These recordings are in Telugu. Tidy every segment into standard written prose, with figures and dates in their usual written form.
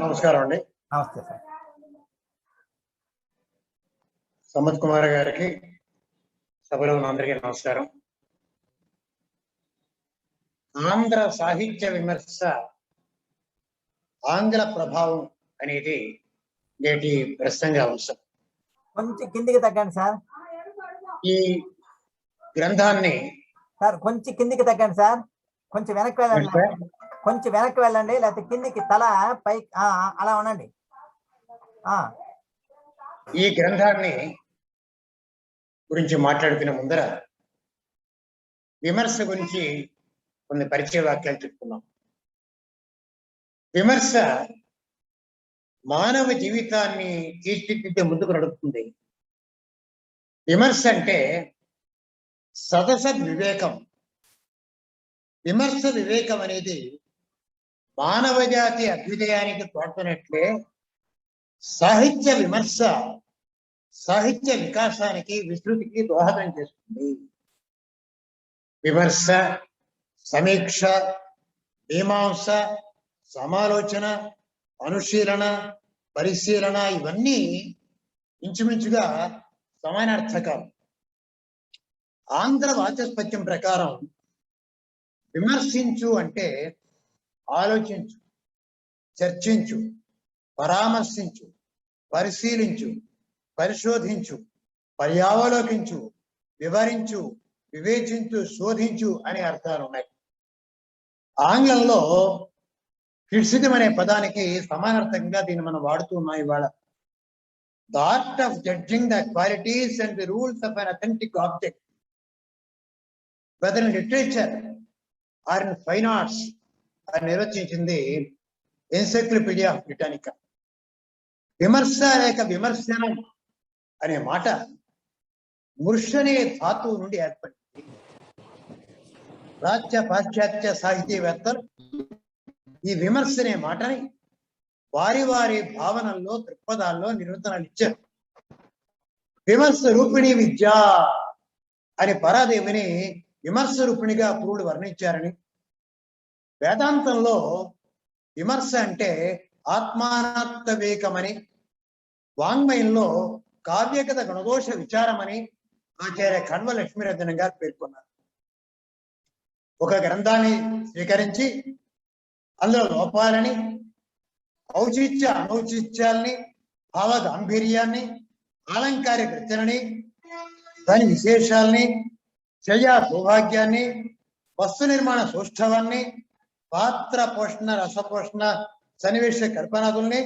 నమస్కారం అండి. నమస్తే సార్. సమత్ కుమార్ గారికి, సభలో ఉన్న అందరికీ నమస్కారం. ఆంధ్ర సాహిత్య విమర్శ ఆంగ్ల ప్రభావం అనేది నేటి ప్రసంగ అంశం. కొంచెం కిందికి తగ్గండి సార్. ఈ గ్రంథాన్ని సార్ కొంచెం కిందికి తగ్గండి సార్. కొంచెం వెనక్కి వెళ్ళండి. కొంచెం వెనక్కి వెళ్ళండి, లేకపోతే కిందికి తల పై అలా ఉండండి. ఈ గ్రంథాన్ని గురించి మాట్లాడుకునే ముందర విమర్శ గురించి కొన్ని పరిచయ వాక్యాలు చెప్పుకున్నాం. విమర్శ మానవ జీవితాన్ని తీర్చిదిద్దే ముందుకు నడుపుతుంది. విమర్శ అంటే సదసద్ వివేకం. విమర్శ వివేకం అనేది మానవ జాతి అభ్యుదయానికి తోడ్పడినట్లే సాహిత్య విమర్శ సాహిత్య వికాసానికి విస్తృతికి దోహదం చేస్తుంది. విమర్శ, సమీక్ష, మీమాంస, సమాలోచన, అనుశీలన, పరిశీలన ఇవన్నీ ఇంచుమించుగా సమానార్థకాలు. ఆంధ్ర వాచస్పత్యం ప్రకారం విమర్శించు అంటే ఆలోచించు, చర్చించు, పరామర్శించు, పరిశీలించు, పరిశోధించు, పర్యావలోకించు, వివరించు, వివేచించు, శోధించు అనే అర్థాలు ఉన్నాయి. ఆంగ్లంలో క్రిటిసిజం అనే పదానికి సమానార్థకంగా దీన్ని మనం వాడుతూ ఉన్నాం ఇవాళ. The art of judging the qualities and the rules of an authentic object whether in literature or in fine arts అని నిర్వచించింది ఎన్సైక్లోపీడియా బ్రిటానికా. విమర్శ లేక విమర్శనం అనే మాట మృష్ అనే ధాతువు నుండి ఏర్పడింది. ప్రాచ్య పాశ్చాత్య సాహితీవేత్తలు ఈ విమర్శ అనే మాటని వారి వారి భావనల్లో, దృక్పథాల్లో నిర్వచనాలు ఇచ్చారు. విమర్శ రూపిణి విద్య అని పరాదేవిని విమర్శ రూపిణిగా పురుడు వర్ణించారని, వేదాంతంలో విమర్శ అంటే ఆత్మానాత్మవేకమని, వాంగ్మయంలో కావ్యగత గుణదోష విచారమని ఆచార్య కణ్వ లక్ష్మీరతన్ గారు పేర్కొన్నారు. ఒక గ్రంథాన్ని స్వీకరించి అందులో లోపాలని, ఔచిత్య అనౌచిత్యాల్ని, భావగాంభీర్యాన్ని, ఆలంకారిక రచనని, దాని విశేషాల్ని, చర్యా సౌభాగ్యాన్ని, వస్తు నిర్మాణ సౌష్ఠవాన్ని, పాత్ర పోషణ, రసపోషణ, సన్నివేశ కల్పనాదుల్ని,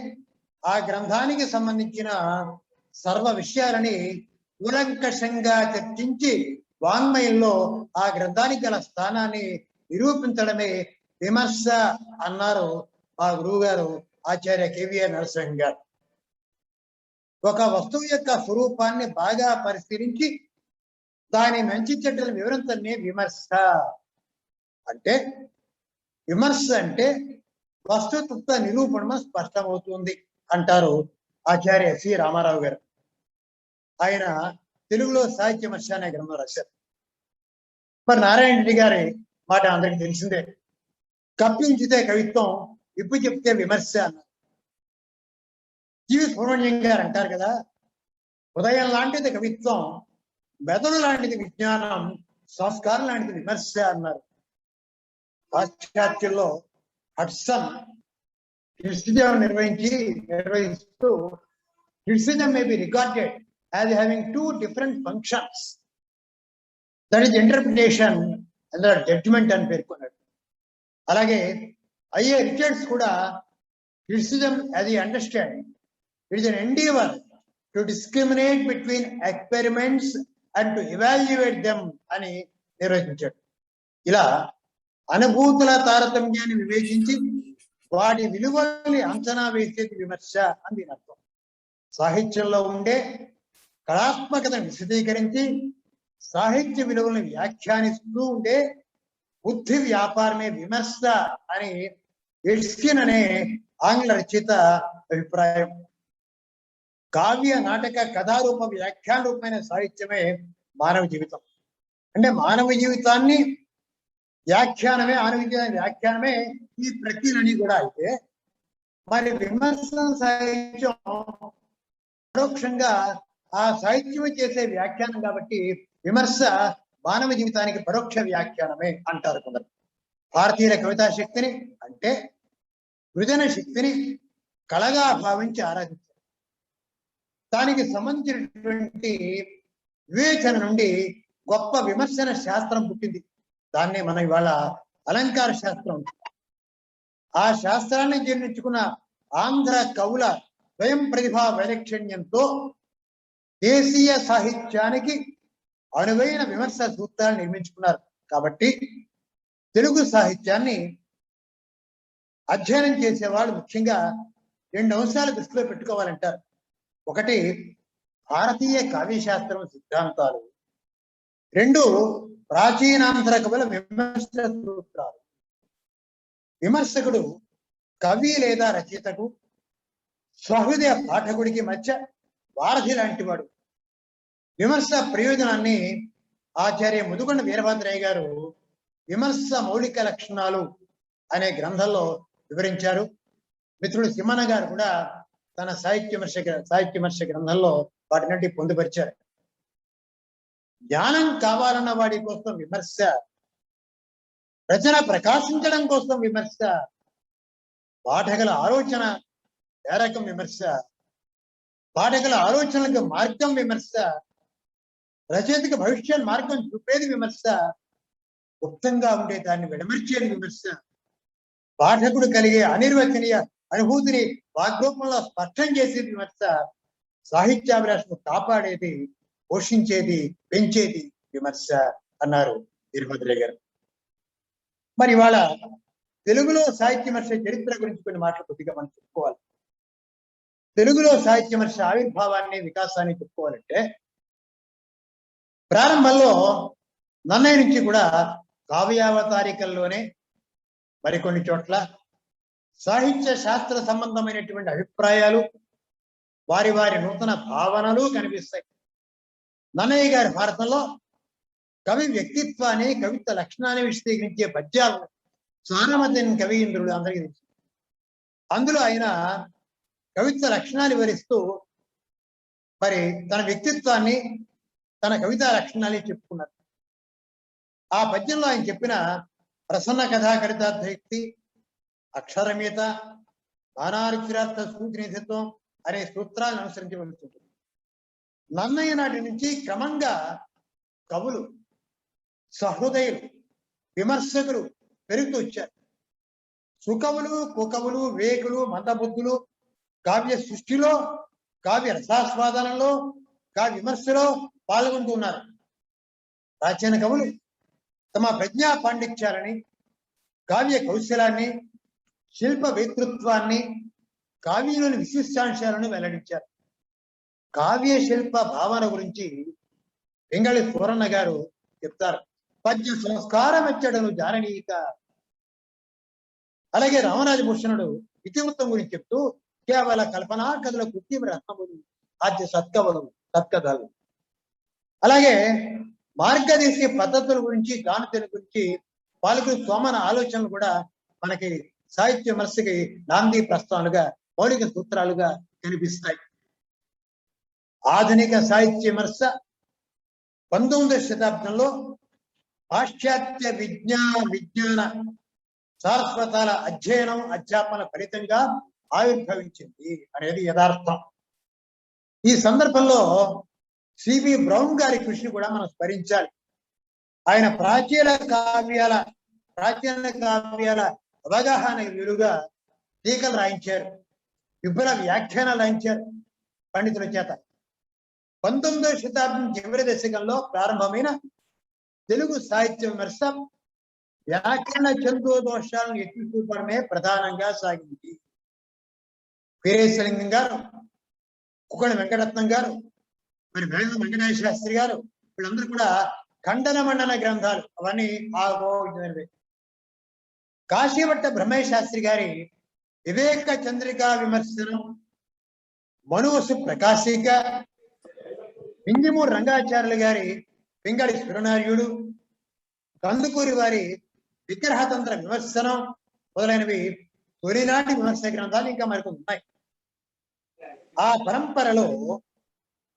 ఆ గ్రంథానికి సంబంధించిన సర్వ విషయాలని కూలంకషంగా చర్చించి వాంగ్మయంలో ఆ గ్రంథానికి గల స్థానాన్ని నిరూపించడమే విమర్శ అన్నారు మా గురువు గారు ఆచార్య కేవీఆర్ నరసింహ గారు. ఒక వస్తువు యొక్క స్వరూపాన్ని బాగా పరిశీలించి దాని మంచి చెడ్డలు వివరించడమే విమర్శ అంటే. విమర్శ అంటే వస్తుతత్వ నిరూపణ స్పష్టమవుతుంది అంటారు ఆచార్య సి రామారావు గారు. ఆయన తెలుగులో సాహిత్య విమర్శ అనే గ్రంథం రాశారు. మరి నారాయణ రెడ్డి గారి మాట అందరికి తెలిసిందే. కప్పించితే కవిత్వం, ఇప్పు చెప్తే విమర్శ అన్నారు. జీవి సుబ్రహ్మణ్యం గారు అంటారు కదా, హృదయం లాంటిది కవిత్వం, మెదడు లాంటిది విజ్ఞానం, సంస్కారం లాంటిది విమర్శ అన్నారు. పాశ్చాత్యంలో హడ్సన్ క్రిటిసిజం నిర్వహిస్తూ criticism may be regarded as having two different functions, that is interpretation and the judgment అని పేర్కొన్నాడు. అలాగే అయ్యే రిచర్డ్స్ కూడా criticism as he understand it is an endeavor to discriminate between experiments and to evaluate them అని నిర్వచించాడు. ఇలా అనుభూతుల తారతమ్యాన్ని వివేచించి వాటి విలువల్ని అంచనా వేసేది విమర్శ అని దీని అర్థం. సాహిత్యంలో ఉండే కళాత్మకతను విశదీకరించి సాహిత్య విలువలను వ్యాఖ్యానిస్తూ ఉండే బుద్ధి వ్యాపారమే విమర్శ అని ఎర్స్కిన్ అనే ఆంగ్ల రచయిత అభిప్రాయం. కావ్య, నాటక, కథారూప, వ్యాఖ్యాన రూపమైన సాహిత్యమే మానవ జీవితం. అంటే మానవ జీవితాన్ని వ్యాఖ్యానమే, వ్యాఖ్యానమే ఈ ప్రక్రియలని కూడా. అయితే మరి విమర్శన సాహిత్యం పరోక్షంగా ఆ సాహిత్యం చేసే వ్యాఖ్యానం కాబట్టి విమర్శ మానవ జీవితానికి పరోక్ష వ్యాఖ్యానమే అంటారు కొందరు. భారతీయుల కవితా శక్తిని అంటే సృజన శక్తిని కళగా భావించి ఆరాధించారు. దానికి సంబంధించినటువంటి వివేచన నుండి గొప్ప విమర్శన శాస్త్రం పుట్టింది. దాన్నే మనం ఇవాళ అలంకార శాస్త్రం. ఆ శాస్త్రాన్ని జీర్ణించుకున్న ఆంధ్ర కవుల స్వయం ప్రతిభా వైలక్షణ్యంతో దేశీయ సాహిత్యానికి అనువైన విమర్శ సూత్రాలు నిర్మించుకున్నారు. కాబట్టి తెలుగు సాహిత్యాన్ని అధ్యయనం చేసేవాళ్ళు ముఖ్యంగా 2 అంశాలు దృష్టిలో పెట్టుకోవాలంటారు. ఒకటి భారతీయ కావ్యశాస్త్రం సిద్ధాంతాలు, 2 ప్రాచీనాంధ్ర కవుల విమర్శ సూత్రాలు. విమర్శకుడు కవి లేదా రచయితకు సహృదయ పాఠకుడికి మధ్య వారధి లాంటి వాడు. విమర్శ ప్రయోజనాన్ని ఆచార్య ముదుగొండ వీరభద్రయ్య గారు విమర్శ మౌలిక లక్షణాలు అనే గ్రంథంలో వివరించారు. మిత్రుడు సిమన గారు కూడా తన సాహిత్య విమర్శ గ్రంథంలో వాటిని పొందుపరిచారు. జ్ఞానం కావాలన్న వాడి కోసం విమర్శ, రచన ప్రకాశించడం కోసం విమర్శ, పాఠకుల ఆలోచన ప్రేరకం విమర్శ, పాఠకుల ఆలోచనలకు మార్గం విమర్శ, రచయితకు భవిష్యత్ మార్గం చూపేది విమర్శ, గుప్తంగా ఉండే దాన్ని విడమర్చేది విమర్శ, పాఠకుడు కలిగే అనిర్వచనీయ అనుభూతిని వాగ్రూపంలో స్పష్టం చేసేది విమర్శ, సాహిత్యాభిలాషను కాపాడేది, పోషించేది, పెంచేది విమర్శ అన్నారు వీరభద్రయ్య గారు. మరి ఇవాళ తెలుగులో సాహిత్య విమర్శ చరిత్ర గురించి కొన్ని మాటలు కొద్దిగా మనం చెప్పుకోవాలి. తెలుగులో సాహిత్య విమర్శ ఆవిర్భావాన్ని, వికాసాన్ని చెప్పుకోవాలంటే ప్రారంభంలో నన్నయ్య నుంచి కూడా కావ్యావతారికల్లోనే మరికొన్ని చోట్ల సాహిత్య శాస్త్ర సంబంధమైనటువంటి అభిప్రాయాలు, వారి వారి నూతన భావనలు కనిపిస్తాయి. నన్నయ్య గారి భారతంలో కవి వ్యక్తిత్వాన్ని, కవిత్వ లక్షణాన్ని విశదీకరించే పద్యాలు సారమతిని కవీంద్రుడు అందరికీ తెలుసు. అందులో ఆయన కవిత్వ లక్షణాలు వివరిస్తూ మరి తన వ్యక్తిత్వాన్ని, తన కవితా లక్షణాన్ని చెప్పుకున్నారు. ఆ పద్యంలో ఆయన చెప్పిన ప్రసన్న కథాకరితార్థయుక్తి, అక్షరమీత, నానాక్షరార్థ సూచనిధిత్వం అనే సూత్రాలను అనుసరించవలసి ఉంటుంది. నన్నయ్య నాటి నుంచి క్రమంగా కవులు, సహృదయులు, విమర్శకులు పెరుగుతూ వచ్చారు. సుకవులు, కుకవులు, వేకులు, మందబుద్ధులు కావ్య సృష్టిలో, కావ్య రసాస్వాదనలో, కావ్య విమర్శలో పాల్గొంటూ ఉన్నారు. ప్రాచీన కవులు తమ ప్రజ్ఞా పాండిత్యాలని, కావ్య కౌశలాన్ని, శిల్ప వేతృత్వాన్ని, కావ్యంలోని విశిష్టాంశాలను వెల్లడించారు. కావ్య శిల్ప భావన గురించి పింగళి సూరన్న గారు చెప్తారు. పద్య సంస్కారం ఎచ్చడను జారణీక. అలాగే రామరాజభూషణుడు ఇతివృత్తం గురించి చెప్తూ కేవల కల్పనా కథల కృత్రిమ రత్నములు, ఆద్య సత్కథలు. అలాగే మార్గదర్శి పద్ధతుల గురించి, గానుతెల గురించి పాలకులు సోమన ఆలోచనలు కూడా మనకి సాహిత్య విమర్శకి నాంది ప్రస్తావనలుగా, మౌలిక సూత్రాలుగా కనిపిస్తాయి. ఆధునిక సాహిత్య విమర్శ 19వ శతాబ్దంలో పాశ్చాత్య విజ్ఞాన శాశ్వతాల అధ్యయనం, అధ్యాపన ఫలితంగా ఆవిర్భవించింది అనేది యథార్థం. ఈ సందర్భంలో సిబి బ్రౌన్ గారి కృషిని కూడా మనం స్మరించాలి. ఆయన ప్రాచీన కావ్యాల అవగాహన వీలుగా టీకలు రాయించారు, విపుల వ్యాఖ్యానాలు రాయించారు పండితుల చేత. 19వ శతాబ్దం చివరి దశకంలో ప్రారంభమైన తెలుగు సాహిత్య విమర్శ వ్యాకరణ చందో దోషాలను ఎత్తి చూపడమే ప్రధానంగా సాగింది. వీరేశలింగం గారు, కుక్కడి వెంకటరత్నం గారు, మరి వేద వెంకటేశ్వర శాస్త్రి గారు, వీళ్ళందరూ కూడా ఖండన మండన గ్రంథాలు అవన్నీ ఆగోచినవి. కాశీభట్ట బ్రహ్మయ్య శాస్త్రి గారి వివేక చంద్రికా విమర్శనం, మనువసు ప్రకాశిక, పింజమూరు రంగాచార్యులు గారి పింగళి సురనార్యుడు, కందుకూరి వారి విగ్రహతంత్ర విమర్శనం మొదలైనవి తొలినాటి విమర్శ గ్రంథాలు ఇంకా మనకు ఉన్నాయి. ఆ పరంపరలో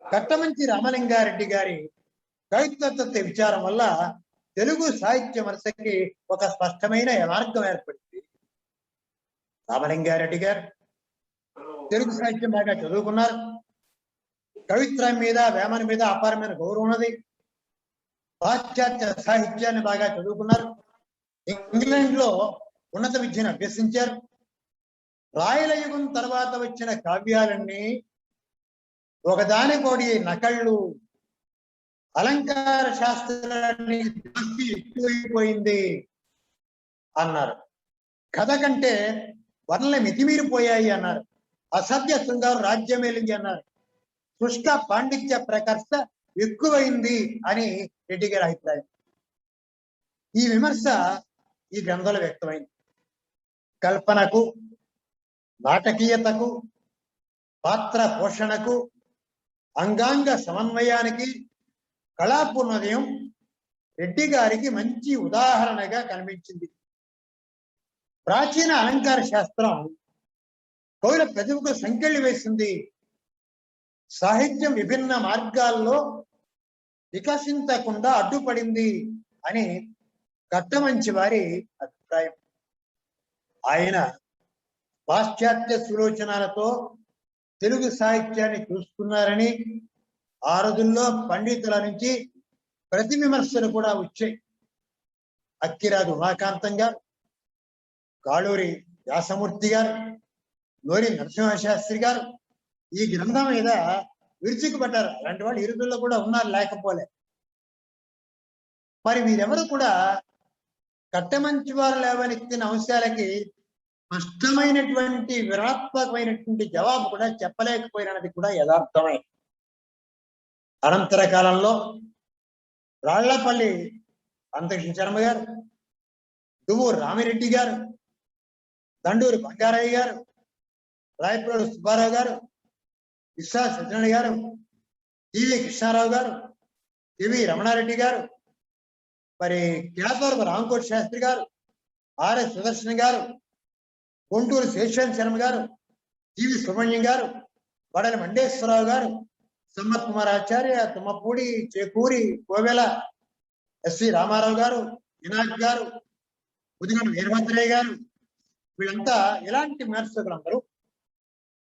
కట్టమంచి రామలింగారెడ్డి గారి కవిత్వతత్వ విచారం వల్ల తెలుగు సాహిత్య విమర్శకి ఒక స్పష్టమైన మార్గం ఏర్పడింది. రామలింగారెడ్డి గారు తెలుగు సాహిత్యం బాగా చదువుకున్నారు. కవిత్వం మీద, వేమన మీద అపారమైన గౌరవం ఉన్నది. పాశ్చాత్య సాహిత్యాన్ని బాగా చదువుకున్నారు. ఇంగ్లాండ్ లో ఉన్నత విద్యను అభ్యసించారు. రాయల యుగం తర్వాత వచ్చిన కావ్యాలన్నీ ఒకదానికోటి నకళ్ళు, అలంకార శాస్త్రాన్ని ఎక్కువైపోయింది అన్నారు. కథ కంటే వర్ణలు మితిమీరిపోయాయి అన్నారు. అసభ్య శృంగారు రాజ్యమేలింది అన్నారు. శుష్క పాండిత్య ప్రకర్ష ఎక్కువైంది అని రెడ్డి గారి అభిప్రాయం. ఈ విమర్శ ఈ గ్రంథంలో వ్యక్తమైంది. కల్పనకు, నాటకీయతకు, పాత్ర పోషణకు, అంగాంగ సమన్వయానికి, కళాపూర్ణోదయం రెడ్డి గారికి మంచి ఉదాహరణగా కనిపించింది. ప్రాచీన అలంకార శాస్త్రం కవుల ప్రతిభకు సంకెళ్ళు వేసింది. సాహిత్యం విభిన్న మార్గాల్లో వికసించకుండా అడ్డుపడింది అని కట్టమంచి వారి అభిప్రాయం. ఆయన పాశ్చాత్య సులోచనాలతో తెలుగు సాహిత్యాన్ని చూస్తున్నారని, ఆ రోజుల్లో పండితుల నుంచి ప్రతి విమర్శలు కూడా వచ్చాయి. అక్కిరాజు ఉమాకాంతం గారు, కాళూరి వ్యాసమూర్తి గారు, నోరి నరసింహశాస్త్రి గారు ఈ గ్రంథం మీద విరుచుకుపడ్డారు. అలాంటి వాళ్ళు ఇరుదుల్లో కూడా ఉన్నారు, లేకపోలే. మరి వీరెవరు కూడా కట్టమంచి వారు లేవనెత్తిన అంశాలకి స్పష్టమైనటువంటి వివరణాత్మకమైనటువంటి జవాబు కూడా చెప్పలేకపోయినది కూడా యథార్థమే. అనంతర కాలంలో రాళ్లపల్లి అంతకృష్ణ శర్మ గారు, దువ్వూరు రామిరెడ్డి గారు, దండూరు బంగారయ్య గారు, రాయప్రోడు సుబ్బారావు గారు, విశ్వా సత్యనారాయణ గారు, టివి కృష్ణారావు గారు, టివి రమణారెడ్డి గారు, మరి కేతవరపు రామకోటి శాస్త్రి గారు, ఆర్ఎస్ సుదర్శన్ గారు, గుంటూరు శేషాన్ శర్మ గారు, జివి సుబ్రహ్మణ్యం గారు, వడలి మండేశ్వరరావు గారు, సమ్మత్ కుమార్ ఆచార్య, తుమ్మపూడి, చేకూరి, కోవెల, ఎస్వి రామారావు గారు, వినాయక్ గారు, ముదిగొండ వీరభద్రయ్య గారు, వీళ్ళంతా ఇలాంటి విమర్శకులందరూ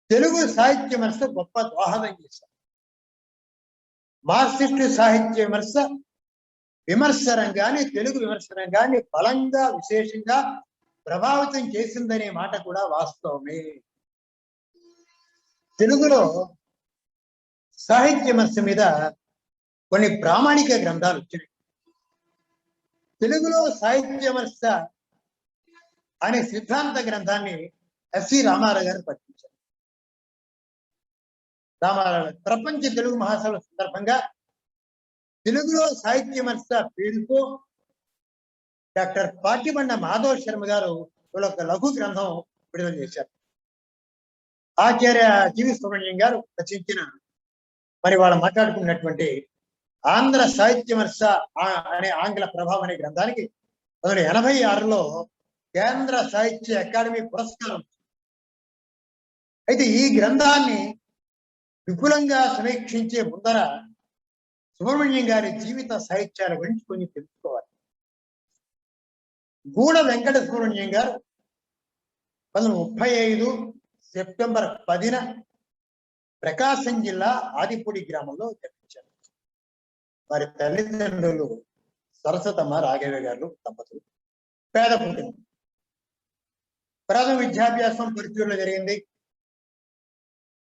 తెలుగు సాహిత్య విమర్శ గొప్ప దోహదం చేశారు. మార్క్సిస్టు సాహిత్య విమర్శ రంగాన్ని, తెలుగు విమర్శ రంగాన్ని బలంగా, విశేషంగా ప్రభావితం చేసిందనే మాట కూడా వాస్తవమే. తెలుగులో సాహిత్య విమర్శ మీద కొన్ని ప్రామాణిక గ్రంథాలు వచ్చినాయి. తెలుగులో సాహిత్య విమర్శ అనే సిద్ధాంత గ్రంథాన్ని ఎస్వి రామారావు గారు పట్టించారు. రామారావు ప్రపంచ తెలుగు మహాసభ సందర్భంగా తెలుగులో సాహిత్య విమర్శ పేరుతో డాక్టర్ పాటిబండ మాధవ్ శర్మ గారు ఒక లఘు గ్రంథం విడుదల చేశారు. ఆచార్య జివి సుబ్రహ్మణ్యం గారు రచించిన, మరి వాళ్ళు మాట్లాడుకున్నటువంటి ఆంధ్ర సాహిత్య విమర్శ అనే ఆంగ్ల ప్రభావం అనే గ్రంథానికి 1986లో కేంద్ర సాహిత్య అకాడమీ పురస్కారం. అయితే ఈ గ్రంథాన్ని విపులంగా సమీక్షించే ముందర సుబ్రహ్మణ్యం గారి జీవిత సాహిత్యాల గురించి కొన్ని తెలుసుకోవాలి. గూడ వెంకట సుబ్రహ్మణ్యం గారు 1935 సెప్టెంబర్ 10న ప్రకాశం జిల్లా ఆదిపూడి గ్రామంలో జన్మించారు. వారి తల్లిదండ్రులు సరస్వతమ్మ రాఘవ గారు దంపతులు. పేద కుటుంబం. ప్రాథమిక విద్యాభ్యాసం పరిచూరులో జరిగింది.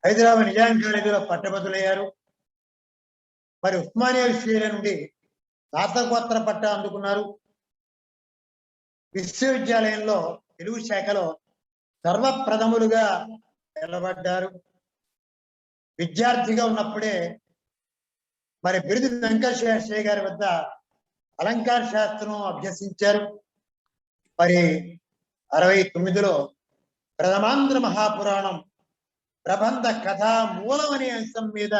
హైదరాబాద్ నిజాం కాలేజీలో పట్టభద్రులయ్యారు. మరి ఉస్మానియా విశ్వవిద్యాలయం నుండి స్నాతకోత్తర పట్టా అందుకున్నారు. విశ్వవిద్యాలయంలో తెలుగు శాఖలో సర్వప్రథములుగా నిలబడ్డారు. విద్యార్థిగా ఉన్నప్పుడే మరి బిరుదు వెంకటేశ్వర గారి వద్ద అలంకార శాస్త్రం అభ్యసించారు. మరి 69లో ప్రథమాంధ్ర మహాపురాణం ప్రబంధ కథా మూలం అనే అంశం మీద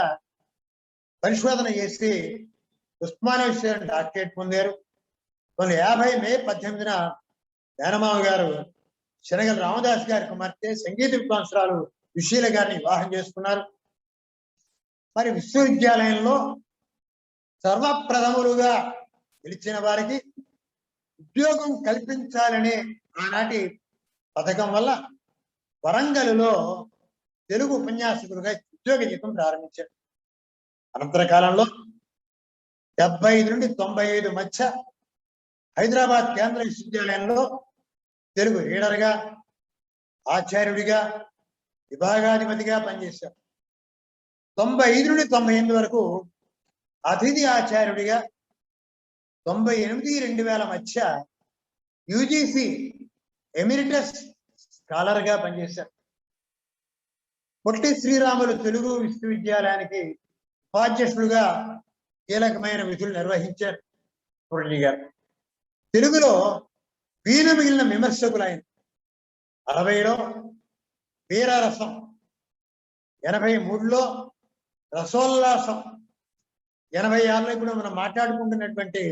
పరిశోధన చేసి ఉస్మానియా విశ్వవిద్యాలయం డాక్టరేట్ పొందారు. 1950 మే 18న మేనమామ గారు శనగల రామదాస్ గారి కుమార్తె సంగీత విద్వాంసరాలు సుశీల గారిని వివాహం చేసుకున్నారు. మరి విశ్వవిద్యాలయంలో సర్వప్రథములుగా గెలిచిన వారికి ఉద్యోగం కల్పించాలనే ఆనాటి పథకం వల్ల వరంగల్లో తెలుగు ఉపన్యాసకులుగా ఉద్యోగ జీవితం ప్రారంభించారు. అనంతర కాలంలో 75 నుండి 95 మధ్య హైదరాబాద్ కేంద్ర విశ్వవిద్యాలయంలో తెలుగు రీడర్గా, ఆచార్యుడిగా, విభాగాధిపతిగా పనిచేశారు. 95 నుండి 98 వరకు అతిథి ఆచార్యుడిగా, 98-2000 మధ్య యూజీసీ ఎమిరిటస్ స్కాలర్గా పనిచేశారు. పొట్టి శ్రీరాములు తెలుగు విశ్వవిద్యాలయానికి ఉపాధ్యక్షులుగా కీలకమైన విధులు నిర్వహించారు మురళి గారు. తెలుగులో వీణ మిగిలిన విమర్శకులైన 60లో వీరరసం, 83లో రసోల్లాసం, 86లో ఇప్పుడు మనం మాట్లాడుకుంటున్నటువంటి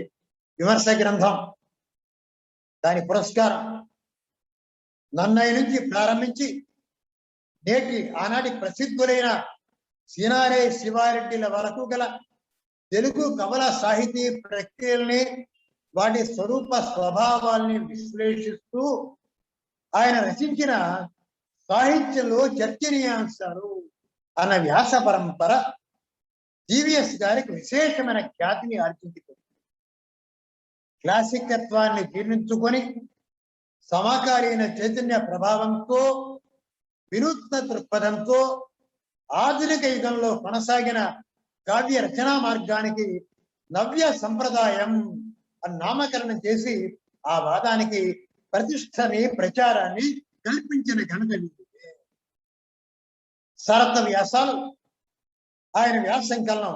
విమర్శ గ్రంథం, దాని పురస్కారం నన్నయ్య నుంచి ప్రారంభించి నేటి ఆనాటి ప్రసిద్ధులైన సీనారే శివారెడ్డిల వరకు గల తెలుగు కవల సాహితీ ప్రక్రియల్ని, వాటి స్వరూప స్వభావాల్ని విశ్లేషిస్తూ ఆయన రచించిన సాహిత్యంలో చర్చనీయాంశాలు అన్న వ్యాస పరంపర జీవీఎస్ గారికి విశేషమైన ఖ్యాతిని ఆర్జించుకుంది. క్లాసికత్వాన్ని జీర్ణించుకొని సమకాలీన చైతన్య ప్రభావంతో, వినూత్న దృక్పథంతో ఆధునిక యుగంలో కొనసాగిన కావ్య రచనా మార్గానికి నవ్య సంప్రదాయం అని నామకరణం చేసి ఆ వాదానికి ప్రతిష్టని, ప్రచారాన్ని కల్పించిన ఘనత వీరిదే. శరత వ్యాసాలు ఆయన వ్యాస సంకలనం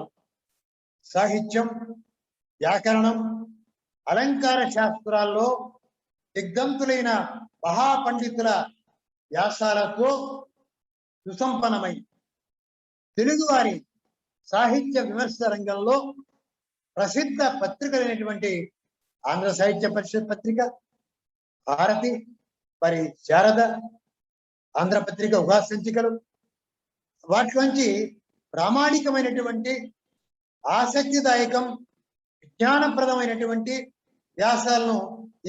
సాహిత్యం, వ్యాకరణం, అలంకార శాస్త్రాల్లో దిగ్ధంతులైన మహాపండితుల వ్యాసాలతో సుసంపన్నమై తెలుగువారి సాహిత్య విమర్శ రంగంలో ప్రసిద్ధ పత్రికలైనటువంటి ఆంధ్ర సాహిత్య పరిషత్ పత్రిక, భారతి, మరి శారద, ఆంధ్రపత్రిక ఉగా సంచికలు, వాటిలోంచి ప్రామాణికమైనటువంటి ఆసక్తిదాయకం, విజ్ఞానప్రదమైనటువంటి వ్యాసాలను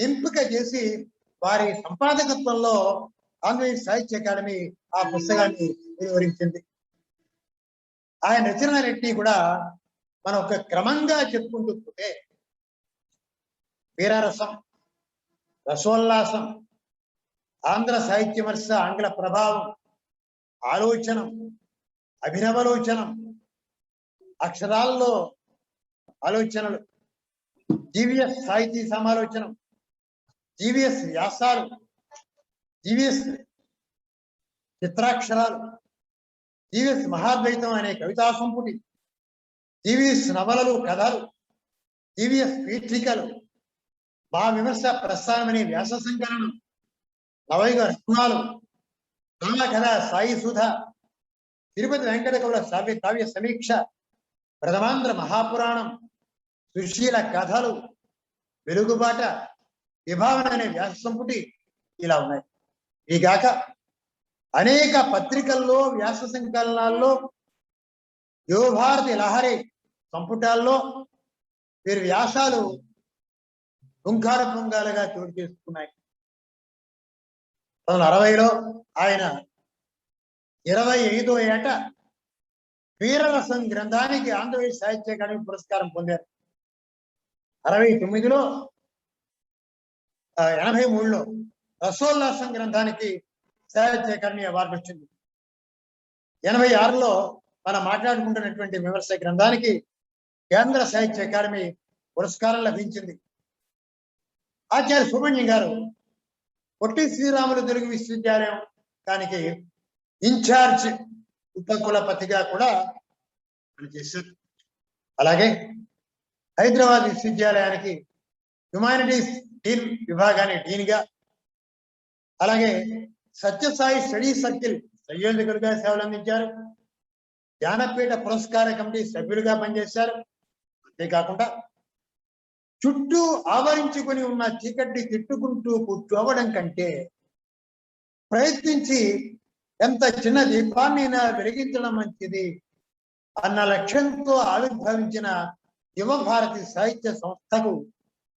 ఎంపిక చేసి వారి సంపాదకత్వంలో ఆంధ్రప్రదేశ్ సాహిత్య అకాడమీ ఆ పుస్తకాన్ని వివరించింది. ఆయన రచనలన్నింటినీ కూడా మనం ఒక క్రమంగా చెప్పుకుంటూ పోతే వీరరసం, రసోల్లాసం, ఆంధ్ర సాహిత్య విమర్శ, ఆంగ్ల ప్రభావం, ఆలోచనం, అభినవలోచనం, అక్షరాల్లో ఆలోచనలు, జీవీఎస్ సాహితీ సమాలోచనం, జీవీఎస్ వ్యాసాలు, జీవీఎస్ చిత్రాక్షరాలు, జీవీఎస్ మహాద్వైతం అనే కవితా సంపుటి, జీవీఎస్ నవలలు, కథలు, జీవీఎస్ పీఠికలు, మా విమర్శ ప్రస్థానం అనే వ్యాస సంకలనం, నవయుగ రత్నాలు, రామ కథ, సాయి సుధ, తిరుపతి వెంకట కవుల కావ్య సమీక్ష, ప్రథమాంధ్ర మహాపురాణం, సుశీల కథలు, వెలుగుబాట, విభావన అనే వ్యాస సంపుటి ఇలా ఉన్నాయి. ఈగాక అనేక పత్రికల్లో, వ్యాస సంకలనాల్లో, యువభారతి లహరి సంపుటాల్లో వీరి వ్యాసాలు పుంఖార పుంగాలుగా చోటు చేసుకున్నాయి. 1960లో ఆయన 25వ ఏట వీరరసం గ్రంథానికి ఆంధ్రప్రదేశ్ సాహిత్య అకాడమీ పురస్కారం పొందారు. 69లో 83లో రసోల్లాసం గ్రంథానికి సాహిత్య అకాడమీ అవార్డు వచ్చింది. 86లో మనం మాట్లాడుకుంటున్నటువంటి విమర్శ గ్రంథానికి కేంద్ర సాహిత్య అకాడమీ పురస్కారం లభించింది. ఆచార్య సుబ్రహ్మణ్యం గారు పొట్టి శ్రీరాములు తెలుగు విశ్వవిద్యాలయం దానికి ఇన్ఛార్జ్ ఉపకులపతిగా కూడా పనిచేశారు. అలాగే హైదరాబాద్ విశ్వవిద్యాలయానికి హ్యుమానిటీస్ డీన్ విభాగాన్ని డీన్గా, అలాగే సత్యసాయి స్టడీ సర్కిల్ సంయోజకులుగా సేవలు అందించారు. జ్ఞానపీఠ పురస్కార కమిటీ సభ్యులుగా పనిచేశారు. అంతేకాకుండా చుట్టూ ఆవరించుకొని ఉన్న చీకటిని తిట్టుకుంటూ కూర్చోవడం కంటే ప్రయత్నించి ఎంత చిన్న దీపాన్నైనా వెలిగించడం మంచిది అన్న లక్ష్యంతో ఆవిర్భవించిన యువ భారతి సాహిత్య సంస్థకు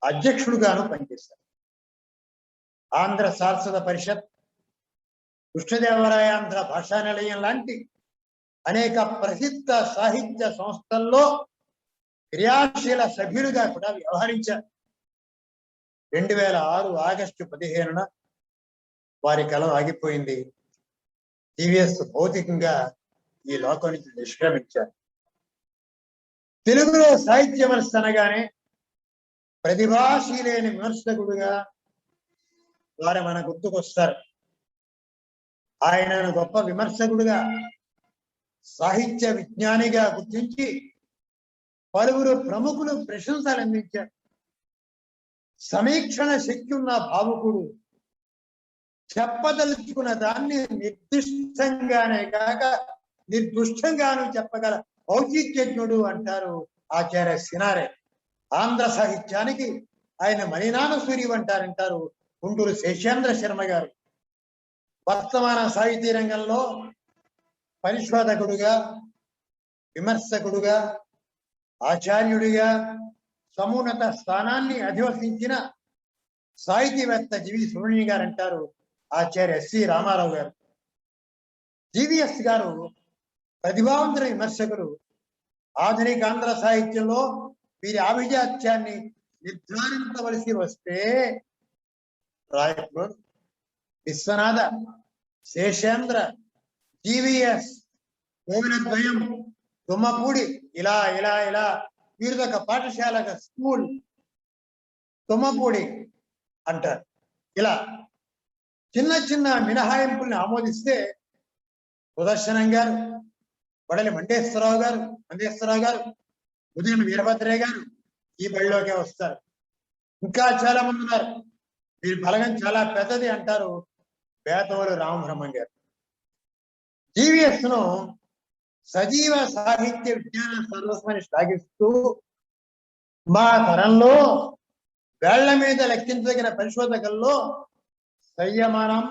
అధ్యక్షుడుగాను పనిచేశారు. ఆంధ్ర సారస్వత పరిషత్, కృష్ణదేవరాయాంధ్ర భాషా నిలయం లాంటి అనేక ప్రసిద్ధ సాహిత్య సంస్థల్లో క్రియాశీల సభ్యులుగా కూడా వ్యవహరించారు. 2006 ఆగస్టు 15న వారి కలం ఆగిపోయింది. టీవీఎస్ భౌతికంగా ఈ లోకం నుంచి నిష్క్రమించారు. తెలుగులో సాహిత్య విమర్శ అనగానే ప్రతిభాశీలైన విమర్శకుడుగా వారు మన గుర్తుకొస్తారు. ఆయనను గొప్ప విమర్శకుడుగా, సాహిత్య విజ్ఞానిగా గుర్తించి పలువురు ప్రముఖులు ప్రశంసలు అందించారు. సమీక్షణ శక్తి ఉన్న భావుకుడు, చెప్పదలుచుకున్న దాన్ని నిర్దిష్టంగానే కాక నిర్దుష్టంగాను చెప్పగల ఔచిత్యజ్ఞుడు అంటారు ఆచార్య సినారె. ఆంధ్ర సాహిత్యానికి ఆయన మణినాథ సూర్యుడు అంటారంటారు గుంటూరు శేషేంద్ర శర్మ గారు. వర్తమాన సాహితీ రంగంలో పరిశోధకుడుగా, విమర్శకుడుగా, ఆచార్యుడిగా సమున్నత స్థానాన్ని అధివసించిన సాహితీవేత్త జీవి సుబ్రహ్మణ్యం గారు అంటారు ఆచార్య ఎస్సి రామారావు గారు. జీవీఎస్ గారు ప్రతిభావంతుల విమర్శకులు. ఆధునిక ఆంధ్ర సాహిత్యంలో వీరి ఆభిజాత్యాన్ని నిర్ధారించవలసి వస్తే రాయపూర్, విశ్వనాథ, శేషేంద్ర, జీవీఎస్, కోవిలద్వయం, తుమ్మపూడి, ఇలా ఇలా ఇలా వీరిదొక పాఠశాల స్కూల్ తుమ్మపూడి అంటారు. ఇలా చిన్న చిన్న మినహాయింపుల్ని ఆమోదిస్తే సుదర్శనం గారు, వడలి మండేశ్వరరావు గారు, ఉదయం వీరభద్రయ్య గారు ఈ బడిలోకే వస్తారు. ఇంకా చాలా మంది ఉన్నారు. వీరి బలగం చాలా పెద్దది అంటారు బేతవోలు రామబ్రహ్మం గారు. జీవీఎస్ ను సజీవ సాహిత్య విజ్ఞాన సర్వస్వాన్ని శ్లాఘిస్తూ మా తరంలో వేళ్ల మీద లెక్కించదగిన పరిశోధకుల్లో సంయమనం,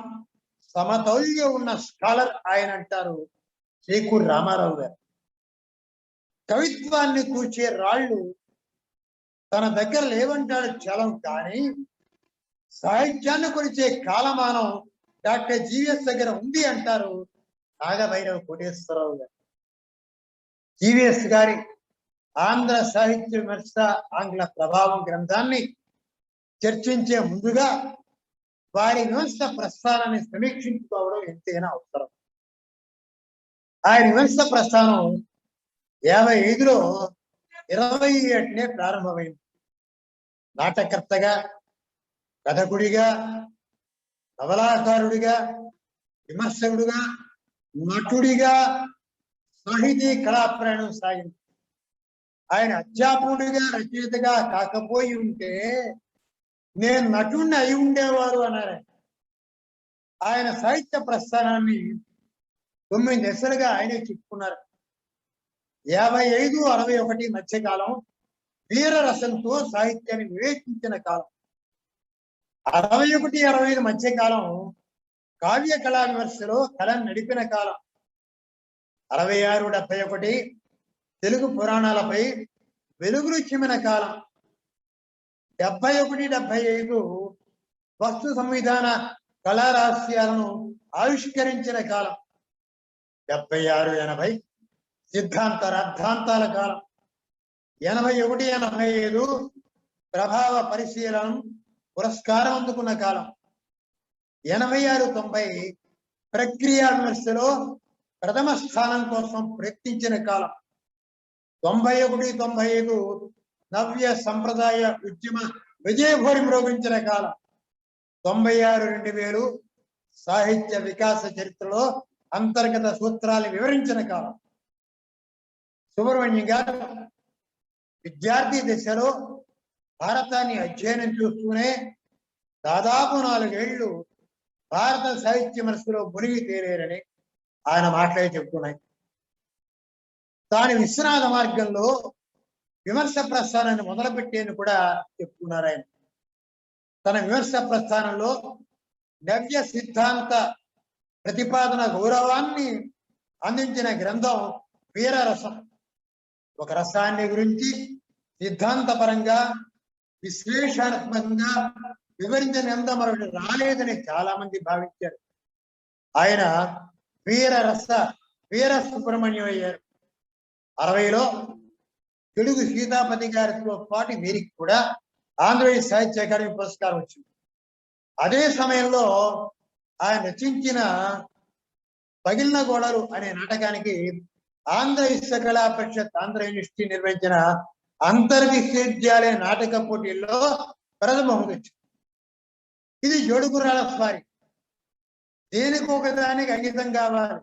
సమతౌల్యం ఉన్న స్కాలర్ ఆయన అంటారు చేకూరి రామారావు గారు. కవిత్వాన్ని కూర్చే రాళ్ళు తన దగ్గర లేవంటాడు చలం, కానీ సాహిత్యాన్ని కొలిచే కాలమానం డాక్టర్ జీవీఎస్ దగ్గర ఉంది అంటారు నాగభైరవ కోటేశ్వరరావు గారు. జీవీఎస్ గారి ఆంధ్ర సాహిత్య విమర్శ ఆంగ్ల ప్రభావం గ్రంథాన్ని చర్చించే ముందుగా వారి విమర్శ ప్రస్థానాన్ని సమీక్షించుకోవడం ఎంతైనా అవసరం. ఆయన విమర్శ ప్రస్థానం 55లో 27నే ప్రారంభమైంది. నాటకర్తగా, కథకుడిగా, నవలాకారుడిగా, విమర్శకుడిగా, నటుడిగా సాహితీ కళా ప్రయాణం సాగింది. ఆయన అధ్యాపకుడిగా, రచయితగా కాకపోయి ఉంటే నేను నటుడిని అయి ఉండేవారు అన్నారు. ఆయన సాహిత్య ప్రస్థానాన్ని 9 దశలుగా ఆయనే చెప్పుకున్నారు. 55-61 మధ్యకాలం వీరరసంతో సాహిత్యాన్ని వివేచించిన కాలం. 61-65 మధ్యకాలం కావ్య కళా విమర్శలో కళను నడిపిన కాలం. 66-71 తెలుగు పురాణాలపై వెలుగులు చిమ్మిన కాలం. 71-75 వస్తు సంవిధాన కళా రహస్యాలను ఆవిష్కరించిన కాలం. 76-80 సిద్ధాంత రద్ధాంతాల కాలం. 81-85 ప్రభావ పరిశీలనం పురస్కారం అందుకున్న కాలం. 86-90 ప్రక్రియ విమర్శలో ప్రథమ స్థానం కోసం ప్రయత్నించిన కాలం. 91-95 నవ్య సంప్రదాయ ఉద్యమ విజయభూరి మ్రోగించిన కాలం. 96-2000 సాహిత్య వికాస చరిత్రలో అంతర్గత సూత్రాలు వివరించిన కాలం. సుబ్రహ్మణ్యం గారు విద్యార్థి దశలో భారతాన్ని అధ్యయనం చేస్తూనే దాదాపు 4 ఏళ్లు భారత సాహిత్య విమర్శలో మునిగి తేలేరని ఆయన మాట్లాడి చెప్తున్నాయి. తాను విశ్వనాథ మార్గంలో విమర్శ ప్రస్థానాన్ని మొదలుపెట్టేని కూడా చెప్తున్నారు ఆయన. తన విమర్శ ప్రస్థానంలో నవ్య సిద్ధాంత ప్రతిపాదన గౌరవాన్ని అందించిన గ్రంథం వీరరసం. ఒక రసాన్ని గురించి సిద్ధాంతపరంగా విశ్లేషణాత్మకంగా వివరించిన గ్రంథం మరొకటి రాలేదని చాలా మంది భావించారు. ఆయన వీర సుబ్రహ్మణ్యం అయ్యారు. 60లో తెలుగు సీతాపతి గారితో పాటు వీరికి కూడా ఆంధ్రప్రదేశ్ సాహిత్య అకాడమీ పురస్కారం వచ్చింది. అదే సమయంలో ఆయన రచించిన పగిలిన గోడలు అనే నాటకానికి ఆంధ్ర విశ్వకళా పరిషత్ ఆంధ్ర యూనివర్సిటీ నిర్వహించిన అంతర్విశ్వవిద్యాలయ నాటక పోటీల్లో ప్రథమ బహుమతి వచ్చింది. ఇది జోడుగుర్రాల స్వారీ. దేనికి ఒకదానికి అంకితం కావాలి.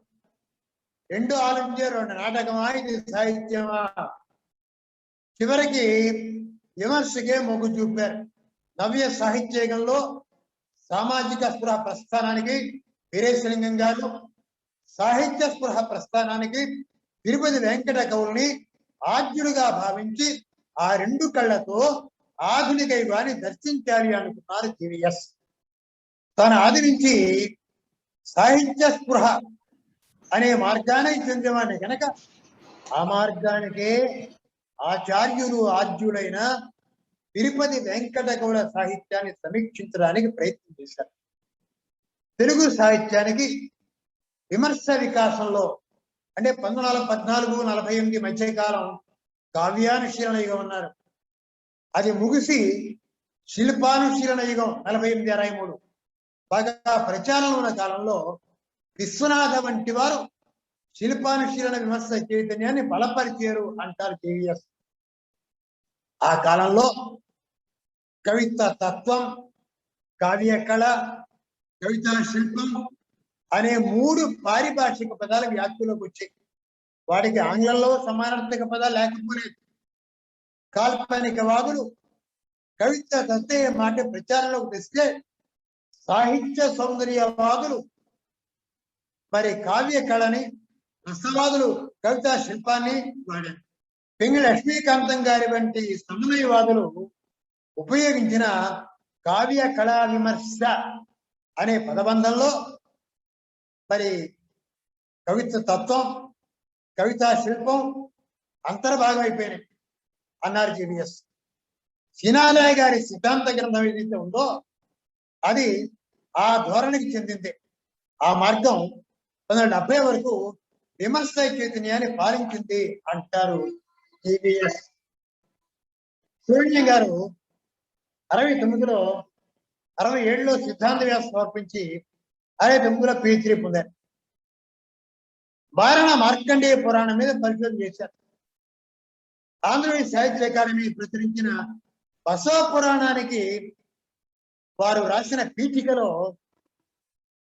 రెండు ఆలోచించే రెండు నాటకమా ఇది సాహిత్యమా. చివరికి విమర్శకే మొగ్గు చూపారు. నవ్య సాహిత్యంలో సామాజిక స్పృహ ప్రస్థానానికి వీరేశలింగం గారు, సాహిత్య స్పృహ ప్రస్థానానికి తిరుపతి వెంకట కవుల్ని ఆద్యుడుగా భావించి ఆ రెండు కళ్ళతో ఆధునిక యుగాన్ని దర్శించాలి అనుకున్నారు జీవీఎస్. తన ఆది నుంచి సాహిత్య స్పృహ అనే మార్గానికి చెందినవాడిని కనుక ఆ మార్గానికే ఆచార్యులు ఆద్యులైన తిరుపతి వెంకట కవుల సాహిత్యాన్ని సమీక్షించడానికి ప్రయత్నం చేశారు. తెలుగు సాహిత్యానికి విమర్శ వికాసంలో అంటే 1914-48 మధ్యకాలం కావ్యానుశీలన యుగం ఉన్నారు. అది ముగిసి శిల్పానుశీలన యుగం 48-63 బాగా ప్రచారంలో ఉన్న కాలంలో విశ్వనాథ వంటి వారు శిల్పానుశీలన విమర్శ చైతన్యాన్ని బలపరిచారు అంటారు కేవీఎస్. ఆ కాలంలో కవిత తత్వం, కావ్య కళ, కవితా శిల్పం అనే 3 పారిభాషిక పదాలు వ్యాప్తిలోకి వచ్చాయి. వాటికి ఆంగ్లంలో సమానార్థక పదాలు లేకపోలేదు. కాల్పనికవాదులు కవిత తత్వ మాట ప్రచారంలోకి తెస్తే సాహిత్య సౌందర్యవాదులు మరి కావ్య కళని, రసవాదులు కవితా శిల్పాన్ని వాడారు. పెంగి లక్ష్మీకాంతం గారి వంటి సమన్వయవాదులు ఉపయోగించిన కావ్య కళా విమర్శ అనే పదబంధంలో మరి కవిత తత్వం, కవితా శిల్పం అంతర్భాగం అయిపోయినాయి అన్నారు జీవీఎస్. సినాలయ గారి సిద్ధాంత గ్రంథం ఏదైతే ఉందో అది ఆ ధోరణికి చెందింది. ఆ మార్గం 1970 వరకు విమర్శ చైతన్యాన్ని పాలించింది అంటారు జీవీఎస్. సుబ్రహ్మణ్యం గారు 69లో 67లో సిద్ధాంత వ్యాసం సమర్పించి 69లో PhD పొందారు. బారణ మార్కండేయ పురాణం మీద పరిశోధన చేశారు. ఆంధ్రప్రదేశ్ సాహిత్య అకాడమీ ప్రచురించిన బసవ పురాణానికి వారు రాసిన పీఠికలో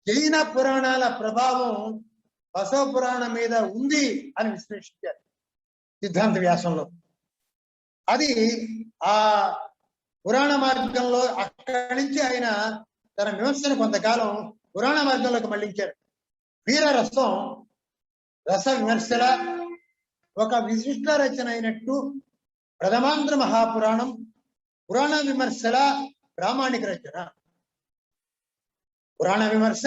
జైన పురాణాల ప్రభావం బసవ పురాణం మీద ఉంది అని విశ్లేషించారు సిద్ధాంత వ్యాసంలో. అది ఆ పురాణ మార్గంలో అక్కడి నుంచి ఆయన తన విమర్శను కొంతకాలం పురాణ మార్గంలోకి మళ్లించారు. వీరరసం రస విమర్శల ఒక విశిష్ట రచన అయినట్టు ప్రథమాంధ్ర మహాపురాణం పురాణ విమర్శల ప్రామాణిక రచన. పురాణ విమర్శ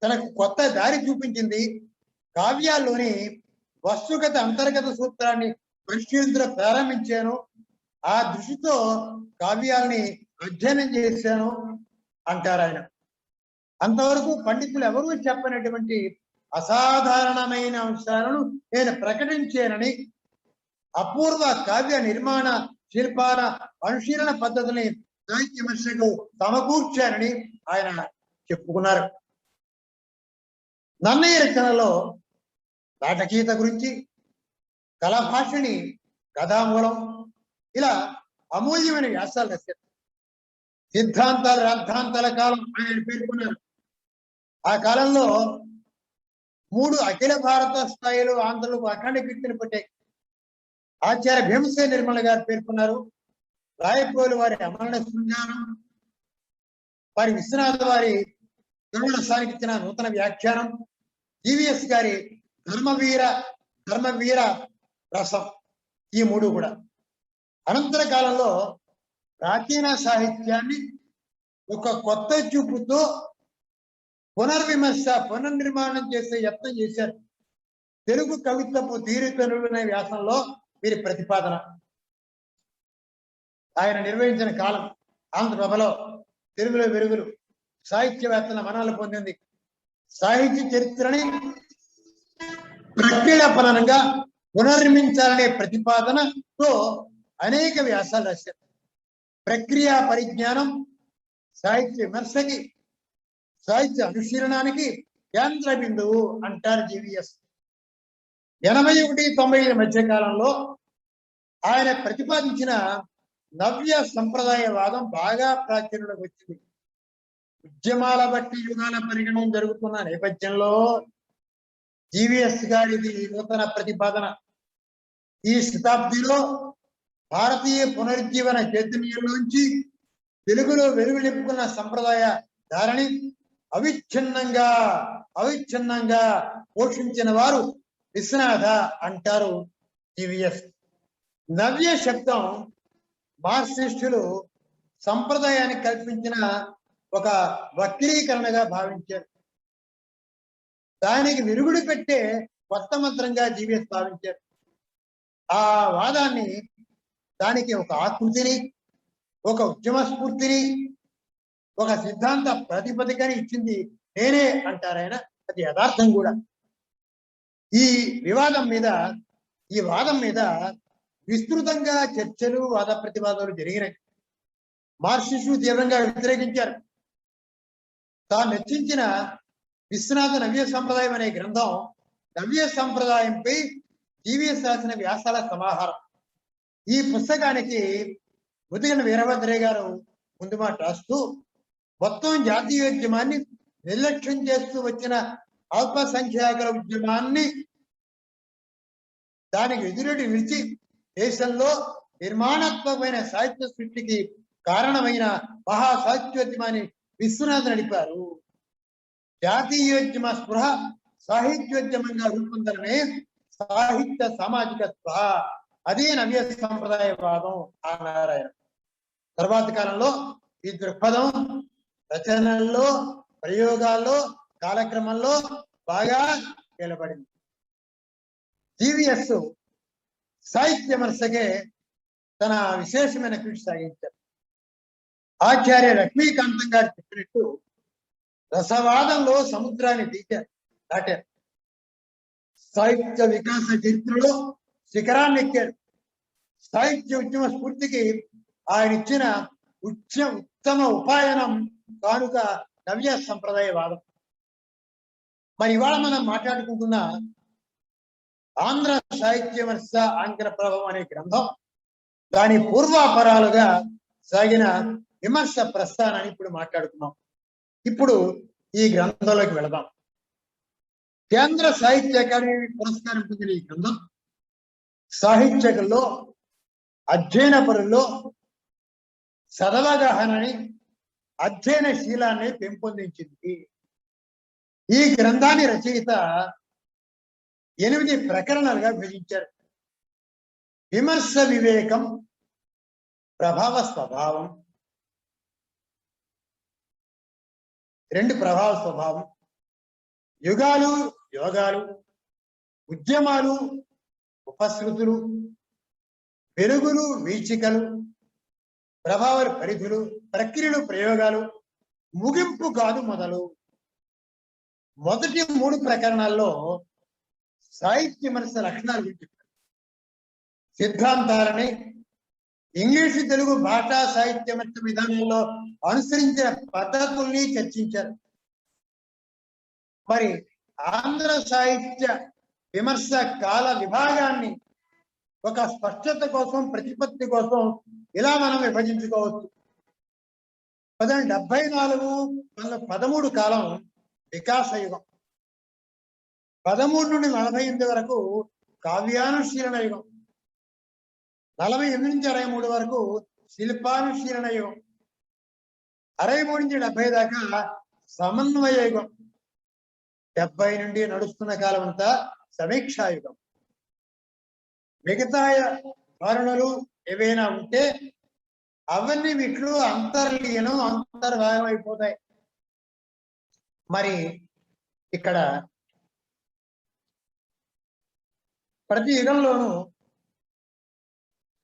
తనకు కొత్త దారి చూపించింది. కావ్యాల్లోని వస్తుగత అంతర్గత సూత్రాన్ని పరిశీలించడం ప్రారంభించాను. ఆ దృష్టితో కావ్యాల్ని అధ్యయనం చేశాను అంటారు ఆయన. అంతవరకు పండితులు ఎవరూ చెప్పనటువంటి అసాధారణమైన అంశాలను నేను ప్రకటించానని, అపూర్వ కావ్య నిర్మాణ శిల్పాల అనుశీలన పద్ధతిని సాహిత్య విమర్శకు సమకూర్చారని ఆయన చెప్పుకున్నారు. నన్నయ్య రచనలో నాటకీయత గురించి, కళాభాషని, కథామూలం ఇలా అమూల్యమైన వ్యాసాలు రాశారు. సిద్ధాంతాలు రాద్ధాంతాల కాలం ఆయన పేర్కొన్నారు. ఆ కాలంలో 3 అఖిల భారత స్థాయిలో ఆంధ్రలో అఖండ కీర్తిని పట్టాయి. ఆచార్య భీమసేన నిర్మల గారు పేర్కొన్నారు. రాయపోలు వారి అమరణ శృంగారం, వారి విశ్వనాథ వారి ధర్మరసానికి ఇచ్చిన నూతన వ్యాఖ్యానం, జీవీఎస్ గారి ధర్మవీర రసం, ఈ 3 కూడా అనంతర కాలంలో ప్రాచీన సాహిత్యాన్ని ఒక కొత్త చూపుతో పునర్విమర్శ పునర్నిర్మాణం చేసే యత్నం చేశారు. తెలుగు కవిత్వపు తీరుతనులు అనే వ్యాసంలో వీరి ప్రతిపాదన. ఆయన నిర్వహించిన కాలం ఆంధ్రప్రభలో తెలుగులో వెలుగులు సాహిత్యవేత్తల మనాలు పొందింది. సాహిత్య చరిత్రని ప్రక్రియాపరంగా పునర్నిర్మించాలనే ప్రతిపాదనతో అనేక వ్యాసాలు రాశారు. ప్రక్రియా పరిజ్ఞానం సాహిత్య విమర్శకి, సాహిత్య అనుశీలనానికి కేంద్ర బిందువు అంటారు జీవీఎస్. 81-90 మధ్య కాలంలో ఆయన ప్రతిపాదించిన నవ్య సంప్రదాయవాదం బాగా ప్రాచుర్యంలోకి వచ్చింది. ఉద్యమాల బట్టి యుగాల పరిగణన జరుగుతున్న నేపథ్యంలో జీవీఎస్ గారిది నూతన ప్రతిపాదన. ఈ శతాబ్దిలో భారతీయ పునరుజ్జీవన చైతన్యంలోంచి తెలుగులో వెలుగు నింపుకున్న సంప్రదాయ ధారణి అవిచ్ఛిన్నంగా పోషించిన వారు విశ్వనాథ అంటారు జీవీఎస్. నవ్య శబ్దం మార్క్సిస్టులు సంప్రదాయానికి కల్పించిన ఒక వక్రీకరణగా భావించారు. దానికి విరుగుడు పెట్టే కొత్త మంత్రంగా జీవీఎస్ భావించారు. ఆ వాదాన్ని, దానికి ఒక ఆకృతిని, ఒక ఉద్యమ స్ఫూర్తిని, ఒక సిద్ధాంత ప్రాతిపదికని ఇచ్చింది నేనే అంటారు ఆయన. అది యథార్థం కూడా. ఈ వాదం మీద విస్తృతంగా చర్చలు, వాద ప్రతివాదాలు జరిగినాయి. మార్క్సిస్టులు తీవ్రంగా వ్యతిరేకించారు. తాను రచించిన విశ్వనాథ నవ్య సంప్రదాయం అనే గ్రంథం నవ్య సంప్రదాయంపై జీవీఎస్ రాసిన వ్యాసాల సమాహారం. ఈ పుస్తకానికి ముదిగన వీరభద్రయ్య గారు ముందు మాట రాస్తూ, మొత్తం జాతీయోద్యమాన్ని నిర్లక్ష్యం చేస్తూ వచ్చిన అల్పసంఖ్యాకుల ఉద్యమాన్ని దానికి ఎదురెడి నిలిచి దేశంలో నిర్మాణాత్మకమైన సాహిత్య సృష్టికి కారణమైన మహా సాహిత్యోద్యమాన్ని విశ్వనాథ్ నడిపారు. జాతీయోద్యమ స్పృహ సాహిత్యోద్యమంగా రూపొందడమే సాహిత్య సామాజిక స్పృహ, అదే నవ్య సంప్రదాయవాదం అన్నారు ఆయన. తర్వాత కాలంలో ఈ దృక్పథం రచనల్లో, ప్రయోగాల్లో, కాలక్రమంలో బాగా నిలబడింది. జీవీఎస్ సాహిత్య విమర్శకే తన విశేషమైన కృషి సాగించారు. ఆచార్య లక్ష్మీకాంతం గారు చెప్పినట్టు రసవాదంలో సముద్రాన్ని దాటారు. సాహిత్య వికాస చరిత్రలో శిఖరాన్ని ఎక్కారు. సాహిత్య ఉద్యమ స్ఫూర్తికి ఆయన ఇచ్చిన ఉత్తమ ఉపాయనం కానుక నవ్య సంప్రదాయవాదం. మరి ఇవాళ మనం మాట్లాడుకుంటున్న ఆంధ్ర సాహిత్య విమర్శ ఆంగ్ల ప్రభావం అనే గ్రంథం, దాని పూర్వాపరాలుగా సాగిన విమర్శ ప్రస్థానాన్ని ఇప్పుడు మాట్లాడుకున్నాం. ఇప్పుడు ఈ గ్రంథంలోకి వెళదాం. కేంద్ర సాహిత్య అకాడమీ పురస్కారం పొందిన ఈ గ్రంథం సాహిత్యకుల్లో, అధ్యయన పరుల్లో సదవగాహనని, అధ్యయనశీలాన్ని పెంపొందించింది. ఈ గ్రంథాన్ని రచయిత 8 ప్రకరణలుగా విభజించారు. విమర్శ వివేకం, ప్రభావ స్వభావం, 2 ప్రభావ స్వభావం, యుగాలు యోగాలు, ఉద్యమాలు ఉపశృతులు, వెలుగులు వీచికలు, ప్రభావాలు పరిధులు, ప్రక్రియలు ప్రయోగాలు, ముగింపు కాదు మొదలు. మొదటి 3 ప్రకరణాల్లో సాహిత్య విమర్శ లక్షణాల గురించి సిద్ధాంతాలని, ఇంగ్లీషు తెలుగు భాషా సాహిత్య విమర్శ విధానంలో అనుసరించిన పద్ధతుల్ని చర్చించారు. మరి ఆంధ్ర సాహిత్య విమర్శ కాల విభాగాన్ని ఒక స్పష్టత కోసం, ప్రతిపత్తి కోసం ఇలా మనం విభజించుకోవచ్చు. 1974-13 కాలం వికాస యుగం, 13 నుండి 48 వరకు కావ్యానుశీలన యుగం, 48 నుంచి 63 వరకు శిల్పానుశీలన యుగం, 63 నుంచి 70 దాకా సమన్వయ యుగం, 70 నుండి నడుస్తున్న కాలం అంతా సమీక్షా యుగం. మిగతా ధోరణులు ఏవైనా ఉంటే అవన్నీ వీటిలో అంతర్లీనం, అంతర్భాగం అయిపోతాయి. మరి ఇక్కడ ప్రతి యుగంలోనూ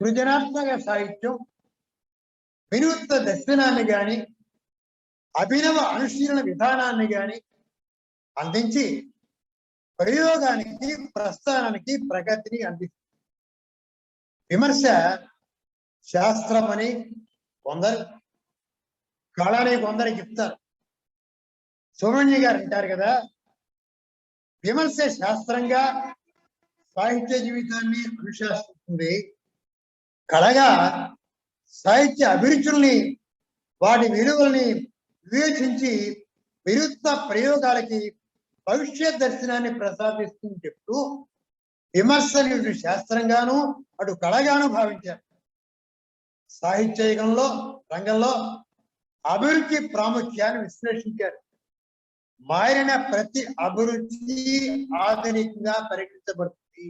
సృజనాత్మక సాహిత్యం వినూత్న దర్శనాన్ని గాని అభినవ అనుశీలన విధానాన్ని గాని అందించి ప్రయోగానికి ప్రస్థానానికి ప్రగతిని అందిస్తుంది. విమర్శ శాస్త్రం అని కొందరు, కళని కొందరు చెప్తారు. సుబ్రహ్మణ్య గారు అంటారు కదా, విమర్శ శాస్త్రంగా సాహిత్య జీవితాన్ని అనుశాసిస్తుంది, కళగా సాహిత్య అభిరుచుల్ని వాటి విలువల్ని వివేచించి విరుద్ధ ప్రయోగాలకి భవిష్యత్ దర్శనాన్ని ప్రసాదిస్తుంది చెప్తూ విమర్శని ఇటు శాస్త్రంగాను అటు కళగాను భావించారు. సాహిత్య రంగంలో అభిరుచి ప్రాముఖ్యాన్ని విశ్లేషించారు. మారిన ప్రతి అభిరుచి ఆధునికంగా పరిగణించబడుతుంది.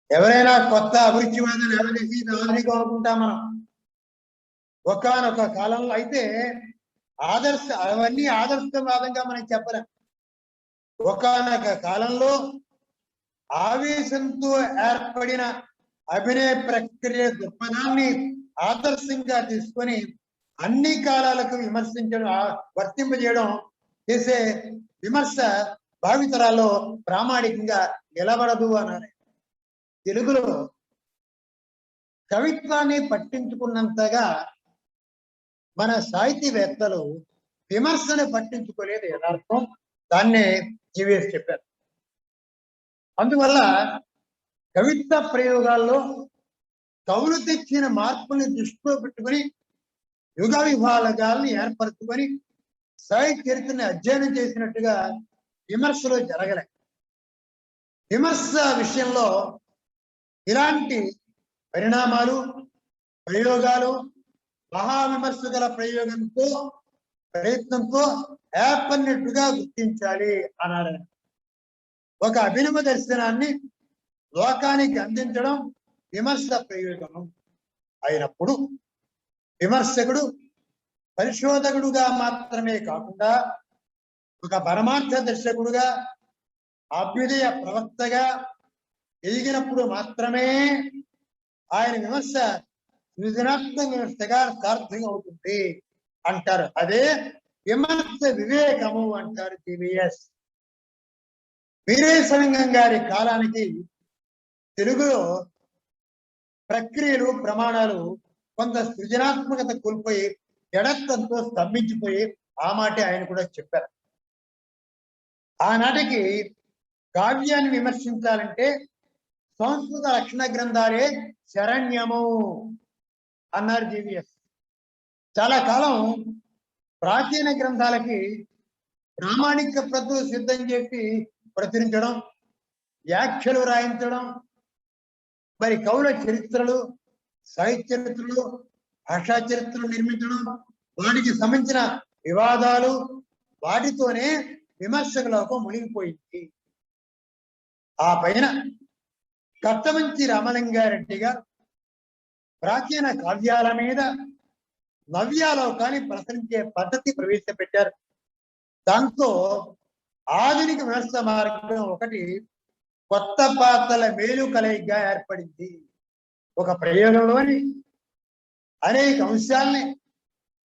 ఎవరైనా కొత్త అభిరుచి వాదాన్ని ఎవరిసి ఆధునికం అనుకుంటాం మనం. ఒకానొక కాలంలో అయితే అవన్నీ ఆదర్శవాదంగా మనం చెప్పలేం. ఒకానొక కాలంలో ఆవేశంతో ఏర్పడిన అభినయ ప్రక్రియ దృక్పథాన్ని ఆదర్శంగా తీసుకొని అన్ని కాలాలకు వర్తింపజేయడం చేసే విమర్శ భావితరాల్లో ప్రామాణికంగా నిలబడదు అన్నారు. తెలుగులో కవిత్వాన్ని పట్టించుకున్నంతగా మన సాహితీవేత్తలు విమర్శను పట్టించుకోలేదు. యథార్థం దాన్నే జీవీఎస్ చెప్పారు. అందువల్ల కవిత్వ ప్రయోగాల్లో కవులు తెచ్చిన మార్పుల్ని దృష్టిలో పెట్టుకుని యుగ విభాగాల్ని ఏర్పరచుకొని సాహిత్య చరిత్రని అధ్యయనం చేసినట్టుగా విమర్శలు జరగలే. విమర్శ విషయంలో ఇలాంటి పరిణామాలు ప్రయోగాలు మహావిమర్శకుల ప్రయత్నంతో ఏర్పడినట్టుగా గుర్తించాలి అన్నాడు. ఒక అభినవ దర్శనాన్ని లోకానికి అందించడం విమర్శ ప్రయోజనం అయినప్పుడు విమర్శకుడు పరిశోధకుడుగా మాత్రమే కాకుండా ఒక పరమార్థ దర్శకుడుగా అభ్యుదయ ప్రవక్తగా ఎదిగినప్పుడు మాత్రమే ఆయన విమర్శ సృజనాత్మక విమర్శగా సార్థకం అవుతుంది అంటారు. అదే విమర్శ వివేకము అంటారు జీవీఎస్. వీరేశలింగం గారి కాలానికి తెలుగులో ప్రక్రియలు ప్రమాణాలు కొంత సృజనాత్మకత కోల్పోయి జడత్వంతో స్తంభించిపోయి ఆ మాటే ఆయన కూడా చెప్పారు. ఆనాటికి కావ్యాన్ని విమర్శించాలంటే సంస్కృత లక్షణ గ్రంథాలే శరణ్యము అన్నారు జీవీఎస్. చాలా కాలం ప్రాచీన గ్రంథాలకి ప్రామాణిక ప్రతులు సిద్ధం చేసి ప్రచురించడం, వ్యాఖ్యలు రాయించడం, మరి కవుల చరిత్రలు, సాహిత్య చరిత్రలు, భాషా చరిత్రలు నిర్మించడం, వాటికి సంబంధించిన వివాదాలు, వాటితోనే విమర్శకులకు మునిగిపోయింది. ఆ పైన కట్టమంచి రామలింగారెడ్డి గారు ప్రాచీన కావ్యాల మీద నవ్యాలోకాన్ని ప్రసరించే పద్ధతి ప్రవేశపెట్టారు. దాంతో ఆధునిక విమర్శ మార్గం ఒకటి కొత్త పాత్రల మేలు కలయిగా ఏర్పడింది. ఒక ప్రయోగంలోని అనేక అంశాలని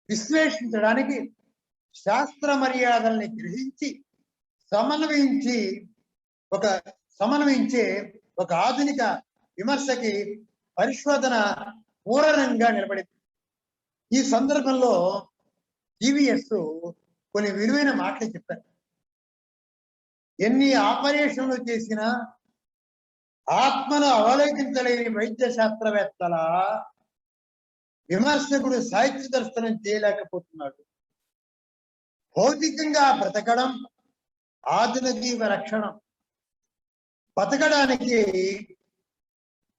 విశ్లేషించడానికి శాస్త్ర మర్యాదల్ని గ్రహించి సమన్వయించే ఒక ఆధునిక విమర్శకి పరిశోధన పూరణంగా నిలబడింది. ఈ సందర్భంలో జీవీఎస్ కొన్ని విలువైన మాటలు చెప్పారు. ఎన్ని ఆపరేషన్లు చేసినా ఆత్మను అవలోకించలేని వైద్య శాస్త్రవేత్తల విమర్శకుడు సాహిత్య దర్శనం చేయలేకపోతున్నాడు. భౌతికంగా బ్రతకడం ఆధునిక జీవ లక్షణం. బతకడానికి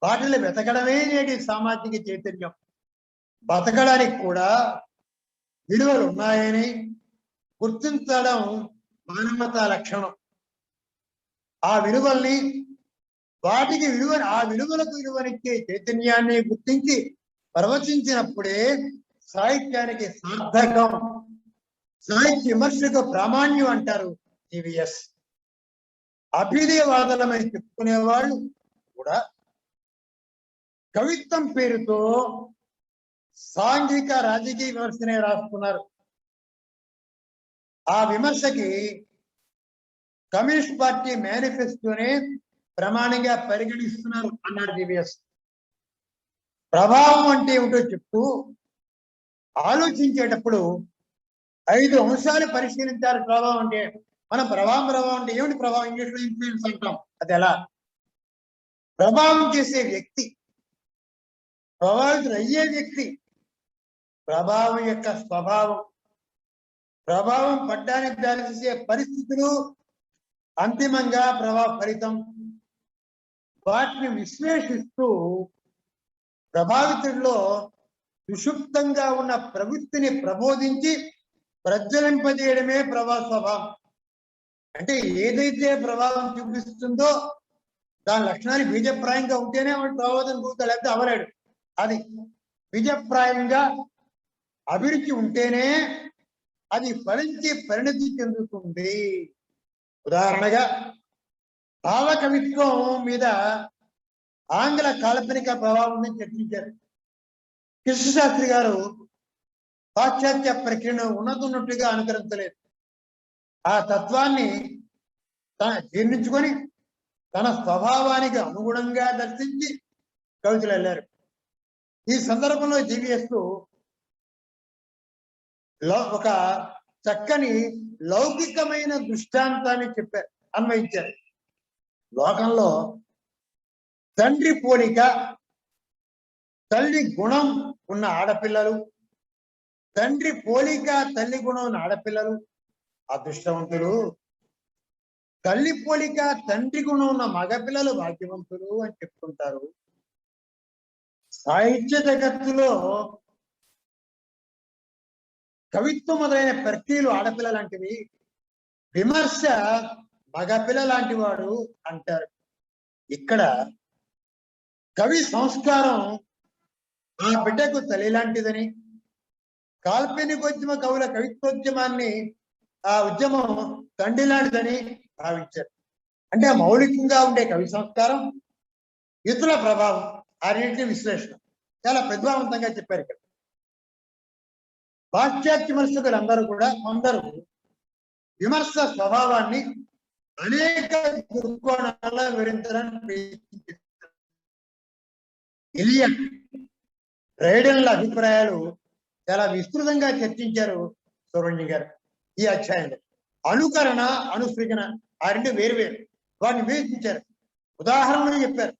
వాటిని వెతకడమే నేటి సామాజిక చైతన్యం. బతకడానికి కూడా విలువలు ఉన్నాయని గుర్తించడం మానవతా లక్షణం. ఆ విలువల్ని ఆ విలువలకు విలువనిచ్చే చైతన్యాన్ని గుర్తించి ప్రవచించినప్పుడే సాహిత్యానికి సార్థకం. సాహిత్య విమర్శకు ప్రామాణ్యం అంటారు జీవీఎస్. అభ్యుదయవాదులమని చెప్పుకునే వాళ్ళు కూడా కవిత్వం పేరుతో సాంఘిక రాజకీయ విమర్శనే రాస్తున్నారు. ఆ విమర్శకి కమ్యూనిస్ట్ పార్టీ మేనిఫెస్టోనే ప్రమాణంగా పరిగణిస్తున్నారు అన్నాడు జీవీఎస్. ప్రభావం అంటే ఏమిటో చెప్తూ ఆలోచించేటప్పుడు 5 అంశాలు పరిశీలించాలి. ప్రభావం అంటే మనం ప్రభావం అంటే ఏమిటి? ప్రభావం ఇంగ్లీష్ లో ఇన్ఫ్లుయెన్స్ అంటాం. అది ఎలా? ప్రభావం చేసే వ్యక్తి, ప్రభావితులు అయ్యే వ్యక్తి, ప్రభావం యొక్క స్వభావం, ప్రభావం పడ్డానికి దారితీసే పరిస్థితులు, అంతిమంగా ప్రభావ ఫలితం, వాటిని విశ్లేషిస్తూ ప్రభావితుల్లో సుషుప్తంగా ఉన్న ప్రవృత్తిని ప్రబోధించి ప్రజ్వలింపజేయడమే ప్రభావ స్వభావం. అంటే ఏదైతే ప్రభావం చూపిస్తుందో దాని లక్షణాలు బీజప్రాయంగా ఉంటేనే వాడు ప్రభావితం చూస్తాడు, లేకపోతే అవలేడు. అది బీజప్రాయంగా అభిరుచి ఉంటేనే అది ఫలించి పరిణతి చెందుతుంది. ఉదాహరణగా భావకవిత్వం మీద ఆంగ్ల కాల్పనిక ప్రభావం ఉందని చర్చించారు. కృష్ణశాస్త్రి గారు పాశ్చాత్య ప్రక్రియను ఉన్నతున్నట్టుగా అనుకరించలేదు. ఆ తత్వాన్ని జీర్ణించుకొని తన స్వభావానికి అనుగుణంగా దర్శించి కవితలు వెళ్ళారు. ఈ సందర్భంలో జీవీఎస్ ఒక చక్కని లౌకికమైన దృష్టాంతాన్ని చెప్పారు, అన్వయించారు. లోకంలో తండ్రి పోలిక, తల్లి గుణం ఉన్న ఆడపిల్లలు, తండ్రి పోలిక తల్లి గుణం ఉన్న ఆడపిల్లలు అదృష్టవంతులు, తల్లి పోలిక తండ్రి గుణం ఉన్న మగపిల్లలు భాగ్యవంతులు అని చెప్తుంటారు. సాహిత్య జగత్తులో కవిత్వం మొదలైన ప్రక్రియలు ఆడపిల్ల లాంటివి, విమర్శ మగపిల్ల లాంటి వాడు అంటారు. ఇక్కడ కవి సంస్కారం ఆ బిడ్డకు తల్లి లాంటిదని, కాల్పనికోద్యమ కవుల కవిత్వోద్యమాన్ని ఆ ఉద్యమం తండ్రి లాంటిదని భావించారు. అంటే మౌలికంగా ఉండే కవి సంస్కారం, ఇతరుల ప్రభావం, ఆ రెండింటి విశ్లేషణ చాలా ప్రతిభావంతంగా చెప్పారు. ఇక్కడ పాశ్చాత్య విమర్శకులందరూ కూడా కొందరు విమర్శ స్వభావాన్ని అనేక దృక్కోణాల్లో వివరించడానికి ప్రయత్నించారు. ఎలియట్, రైడెన్ల అభిప్రాయాలు చాలా విస్తృతంగా చర్చించారు సుబ్రహ్మణ్యం గారు ఈ అధ్యాయంలో. అనుకరణ, అనుసృజన ఆ రెండు వేరువేరు, వారిని వివేచించారు. ఉదాహరణలు చెప్పారు.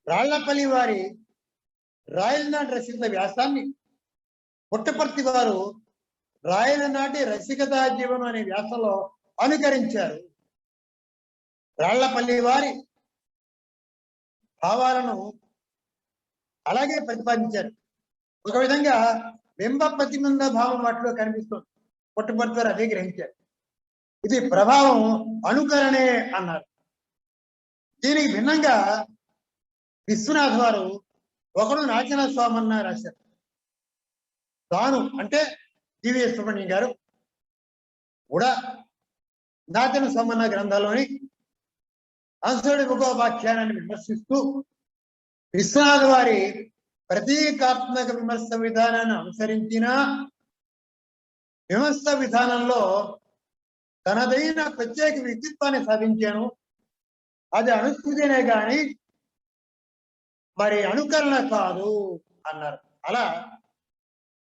రాళ్లపల్లి వారి రాయలనాటి రసికత వ్యాసాన్ని పుట్టపర్తి వారు రాయలనాటి రసికతా జీవనం అనే వ్యాసంలో అనుకరించారు. రాళ్లపల్లి వారి భావాలను అలాగే ప్రతిపాదించారు. ఒక విధంగా బింబ ప్రతిబింబ భావం వాటిలో కనిపిస్తుంది. పుట్టపర్తి వారు అదే గ్రహించారు. ఇది ప్రభావం, అనుకరణే అన్నారు. దీనికి భిన్నంగా విశ్వనాథ్ వారు ఒకడు నాచన స్వామన్న రాశారు. తాను అంటే జీవీఎస్ సుబ్రహ్మణ్యం గారు కూడా నాచన స్వామన్న గ్రంథాల్లోని అంశుడి ముఖోపాఖ్యానాన్ని విమర్శిస్తూ విశ్వనాథ్ వారి ప్రతీకాత్మక విమర్శ విధానాన్ని అనుసరించిన విమర్శ విధానంలో తనదైన ప్రత్యేక వ్యక్తిత్వాన్ని సాధించాను, అది అనుసృజనే గాని మరి అనుకరణ కాదు అన్నారు. అలా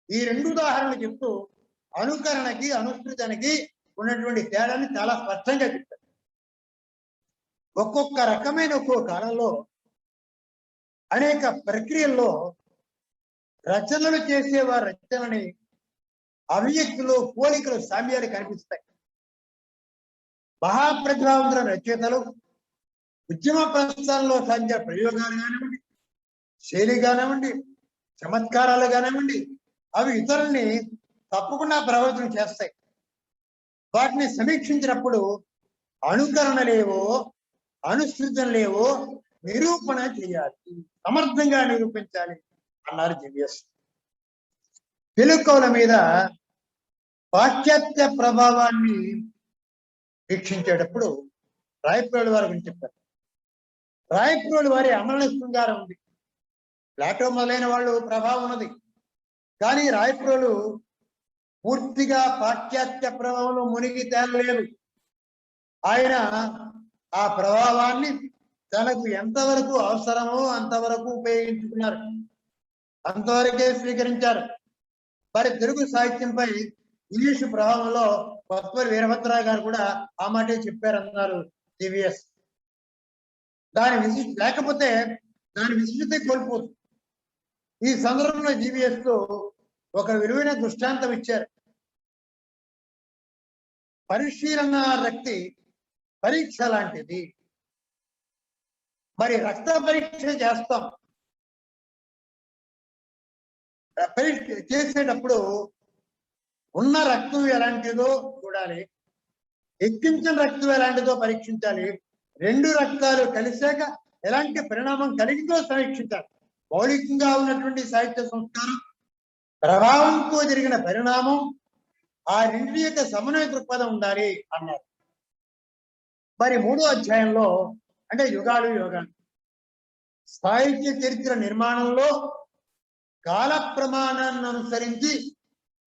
ఈ రెండు ఉదాహరణలు చెప్తూ అనుకరణకి అనుసృజనకి ఉన్నటువంటి తేడాన్ని చాలా స్పష్టంగా చెప్తారు. ఒక్కొక్క రకమైన ఒక్కో కాలంలో అనేక ప్రక్రియల్లో రచనలు చేసేవారి రచనని అభివ్యక్తులు, పోలికలు, సామ్యాలు కనిపిస్తాయి. మహాప్రతిభావంతుల రచయితలు ఉద్యమ ప్రస్థానంలో సాధించే ప్రయోగాలు కానివ్వండి, శైలి కానివ్వండి, చమత్కారాలు కానివ్వండి, అవి ఇతరుల్ని తప్పకుండా ప్రభావితం చేస్తాయి. వాటిని సమీక్షించినప్పుడు అనుకరణలేవో అనుసృజనలేవో నిరూపణ చేయాలి, సమర్థంగా నిరూపించాలి అన్నారు జీవీఎస్. తెలుగు కవుల మీద పాశ్చాత్య ప్రభావాన్ని వీక్షించేటప్పుడు రాయప్రోలు వారి గురించి చెప్పారు. రాయప్రోలు వారి అమరణ శృంగారం ఉంది, ప్లాటో మొదలైన వాళ్ళు ప్రభావం ఉన్నది. కానీ రాయప్రోలు పూర్తిగా పాశ్చాత్య ప్రభావంలో మునిగి తేలలేదు. ఆయన ఆ ప్రభావాన్ని తనకు ఎంతవరకు అవసరమో అంతవరకు ఉపయోగించుకున్నారు, అంతవరకే స్వీకరించారు. మరి తెలుగు సాహిత్యంపై ఇంగ్లీషు ప్రభావంలో కొత్తపల్లి వీరభద్రరావు గారు కూడా ఆ మాటే చెప్పారన్నారు జీవీఎస్. లేకపోతే దాని విశిష్టత కోల్పోతుంది. ఈ సందర్భంలో జీవీఎస్ తో ఒక విలువైన దృష్టాంతం ఇచ్చారు. పరిశీలన రక్తి పరీక్ష లాంటిది. మరి రక్త పరీక్ష చేస్తాం, పరీక్ష చేసేటప్పుడు ఉన్న రక్తం ఎలాంటిదో చూడాలి, ఎక్కించిన రక్తం ఎలాంటిదో పరీక్షించాలి, రెండు రక్తాలు కలిసాక ఎలాంటి పరిణామం కలిగిందో సమీక్షించాలి. మౌలికంగా ఉన్నటువంటి సాహిత్య సంస్కారం, ప్రభావంతో జరిగిన పరిణామం, ఆ రెండింటి యొక్క సమన్వయ దృక్పథం ఉండాలి అన్నారు. మరి 3వ అధ్యాయంలో అంటే యుగాలు యోగాలు సాహిత్య చరిత్ర నిర్మాణంలో కాల ప్రమాణాన్ని అనుసరించి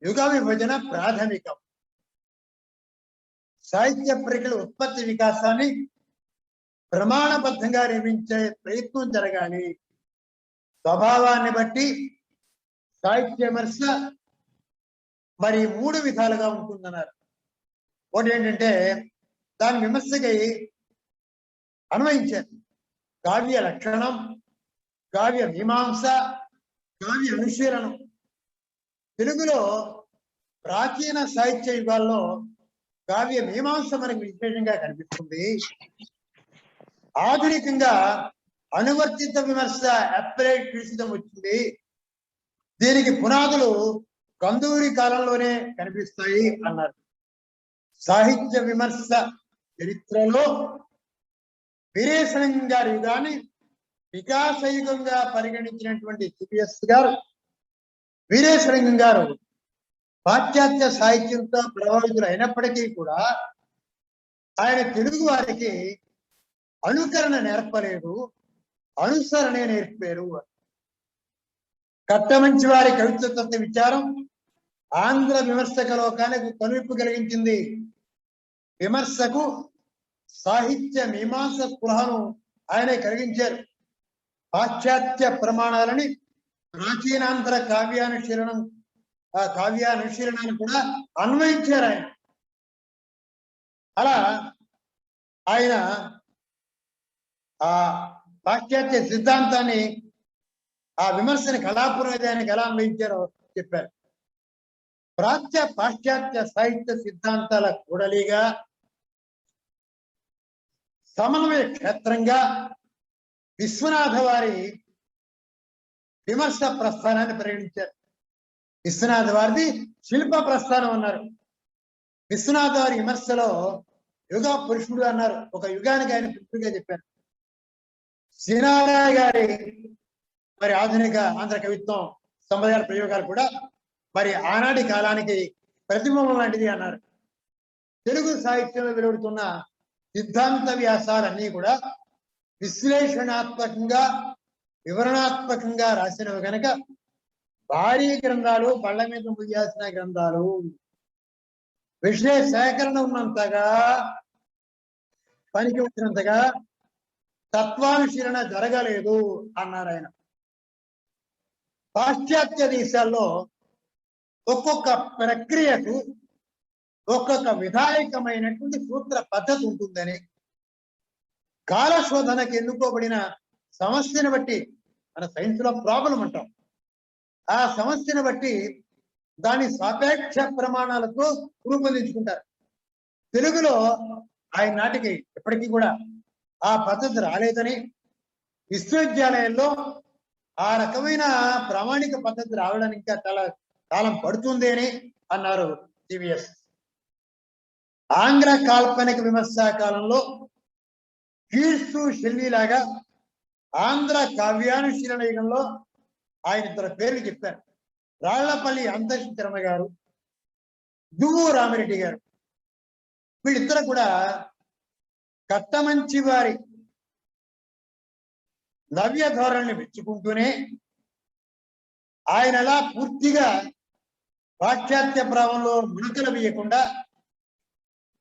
యుగ విభజన ప్రాథమికం. సాహిత్య ప్రక్రియ ఉత్పత్తి వికాసాన్ని ప్రమాణబద్ధంగా నిర్మించే ప్రయత్నం జరగాలి. స్వభావాన్ని బట్టి సాహిత్య విమర్శ మరి 3 విధాలుగా ఉంటుందన్నారు. ఒకటి ఏంటంటే దాని విమర్శకి అన్వయించారు కావ్య లక్షణం, కావ్య మీమాంస, కావ్య అనుశీలనం. తెలుగులో ప్రాచీన సాహిత్య యుగాల్లో కావ్య మీమాంస మనకు విశేషంగా కనిపిస్తుంది. ఆధునికంగా అనువర్తిత విమర్శ అప్లైడ్ క్రిటిసిజం వచ్చింది. దీనికి పునాదులు కందూరి కాలంలోనే కనిపిస్తాయి అన్నారు. సాహిత్య విమర్శ చరిత్రలో వీరేశలింగం గారి యుగాన్ని వికాస యుగంగా పరిగణించినటువంటి జీవీఎస్ గారు, వీరేశలింగం గారు పాశ్చాత్య సాహిత్యంతో ప్రభావితులు అయినప్పటికీ కూడా ఆయన తెలుగు వారికి అనుకరణ నేర్పలేదు, అనుసరణే నేర్పారు. కట్టమంచి వారి కవిత్వ విచారం ఆంధ్ర విమర్శక లోకానికి కనువిప్పు కలిగించింది. విమర్శకు సాహిత్య మీమాంస స్పృహను ఆయన కలిగించారు. పాశ్చాత్య ప్రమాణాలని ప్రాచీనాంధ్ర కావ్యానుశీలనాన్ని కూడా అన్వయించారు ఆయన. అలా ఆయన ఆ పాశ్చాత్య సిద్ధాంతాన్ని, ఆ విమర్శని కళాపూర్వదానికి ఎలా అన్వయించారో చెప్పారు. పాశ్చాత్య సాహిత్య సిద్ధాంతాల కూడలిగా, సమన్వయ క్షేత్రంగా విశ్వనాథ వారి విమర్శ ప్రస్థానాన్ని పరిగణించారు. విశ్వనాథ వారిది శిల్ప ప్రస్థానం అన్నారు. విశ్వనాథ వారి విమర్శలో యుగ పురుషుడు అన్నారు. ఒక యుగానికి ఆయన పురుషుడిగా చెప్పారు. శ్రీనారాయణ గారి మరి ఆధునిక ఆంధ్ర కవిత్వం సంప్రదాయ ప్రయోగాలు కూడా మరి ఆనాటి కాలానికి ప్రతిబింబం లాంటిది అన్నారు. తెలుగు సాహిత్యంలో వెలువడుతున్న సిద్ధాంత వ్యాసాలన్నీ కూడా విశ్లేషణాత్మకంగా, వివరణాత్మకంగా రాసినవి కనుక భారీ గ్రంథాలు, బళ్ళ మీద ముయ్యాల్సిన గ్రంథాలు, విషయ సేకరణ ఉన్నంతగా, పనికి వచ్చినంతగా తత్వానుశీలన జరగలేదు అన్నారు ఆయన. పాశ్చాత్య దేశాల్లో ఒక్కొక్క ప్రక్రియకు ఒక్కొక్క విధాయకమైనటువంటి సూత్ర పద్ధతి ఉంటుందని, కాలశోధనకు ఎన్నుకోబడిన సమస్యను బట్టి, మన సైన్స్ లో ప్రాబ్లం అంటాం, ఆ సమస్యను బట్టి దాని సాపేక్ష ప్రమాణాలతో రూపొందించుకుంటారు. తెలుగులో ఆయన నాటికి ఇప్పటికీ కూడా ఆ పద్ధతి రాలేదని, విశ్వవిద్యాలయాల్లో ఆ రకమైన ప్రామాణిక పద్ధతి రావడానికి ఇంకా చాలా కాలం పడుతుంది అని అన్నారు జీవీఎస్. ఆంగ్ల కాల్పనిక విమర్శా కాలంలో కీర్సు షెల్లీలాగా ఆంధ్ర కావ్యానుశీలన యుగంలో ఆయన ఇద్దరు పేర్లు చెప్పారు. రాళ్లపల్లి అంతశిరమ గారు, దువ్వు రామిరెడ్డి గారు. వీళ్ళిద్దరు కూడా కట్టమంచి వారి నవ్య ధోరణిని మెచ్చుకుంటూనే ఆయన ఎలా పూర్తిగా పాశ్చాత్య భావంలో మునకలు వేయకుండా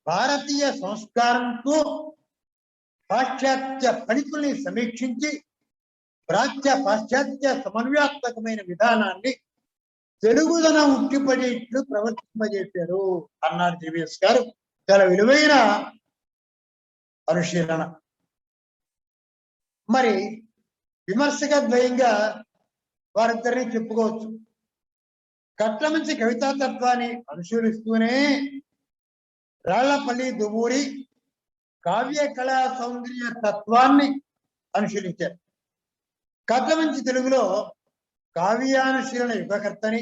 భారతీయ సంస్కారంతో పాశ్చాత్య పనితుల్ని సమీక్షించి పాశ్చాత్య సమన్వయాత్మకమైన విధానాన్ని తెలుగుదనం ఉట్టిపడేట్లు ప్రవర్తింపజేశారు అన్నారు జీవీఎస్ గారు. చాలా విలువైన పరిశీలన. మరి విమర్శక ద్వయంగా వారిద్దరిని చెప్పుకోవచ్చు. కట్లమంచి కవితా తత్వాన్ని అనుసరిస్తూనే రాళ్లపల్లి దువ్వూరి కావ్య కళా సౌందర్య తత్వాన్ని అనుసరించారు. కట్లమంచి తెలుగులో కావ్యానుశీలన యుగకర్తని,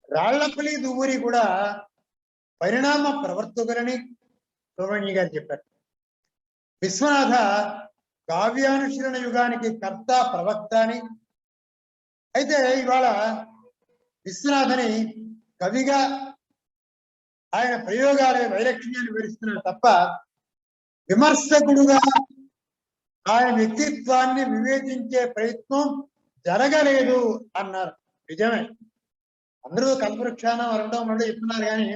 రాళ్లపల్లి దువ్వూరి కూడా పరిణామ ప్రవర్తకులని సుబ్రహ్మణ్య గారు చెప్పారు. విశ్వనాథ కావ్యానుశీలన యుగానికి కర్త ప్రవక్త అని. అయితే ఇవాళ విశ్వనాథని కవిగా ఆయన ప్రయోగాల వైలక్షణ్యాన్ని వివరిస్తున్నారు తప్ప విమర్శకుడుగా ఆయన వ్యక్తిత్వాన్ని వివేచించే ప్రయత్నం జరగలేదు అన్నారు. నిజమే, అందరూ కల్పవృక్షాన వరడం అంటే చెప్తున్నారు, కానీ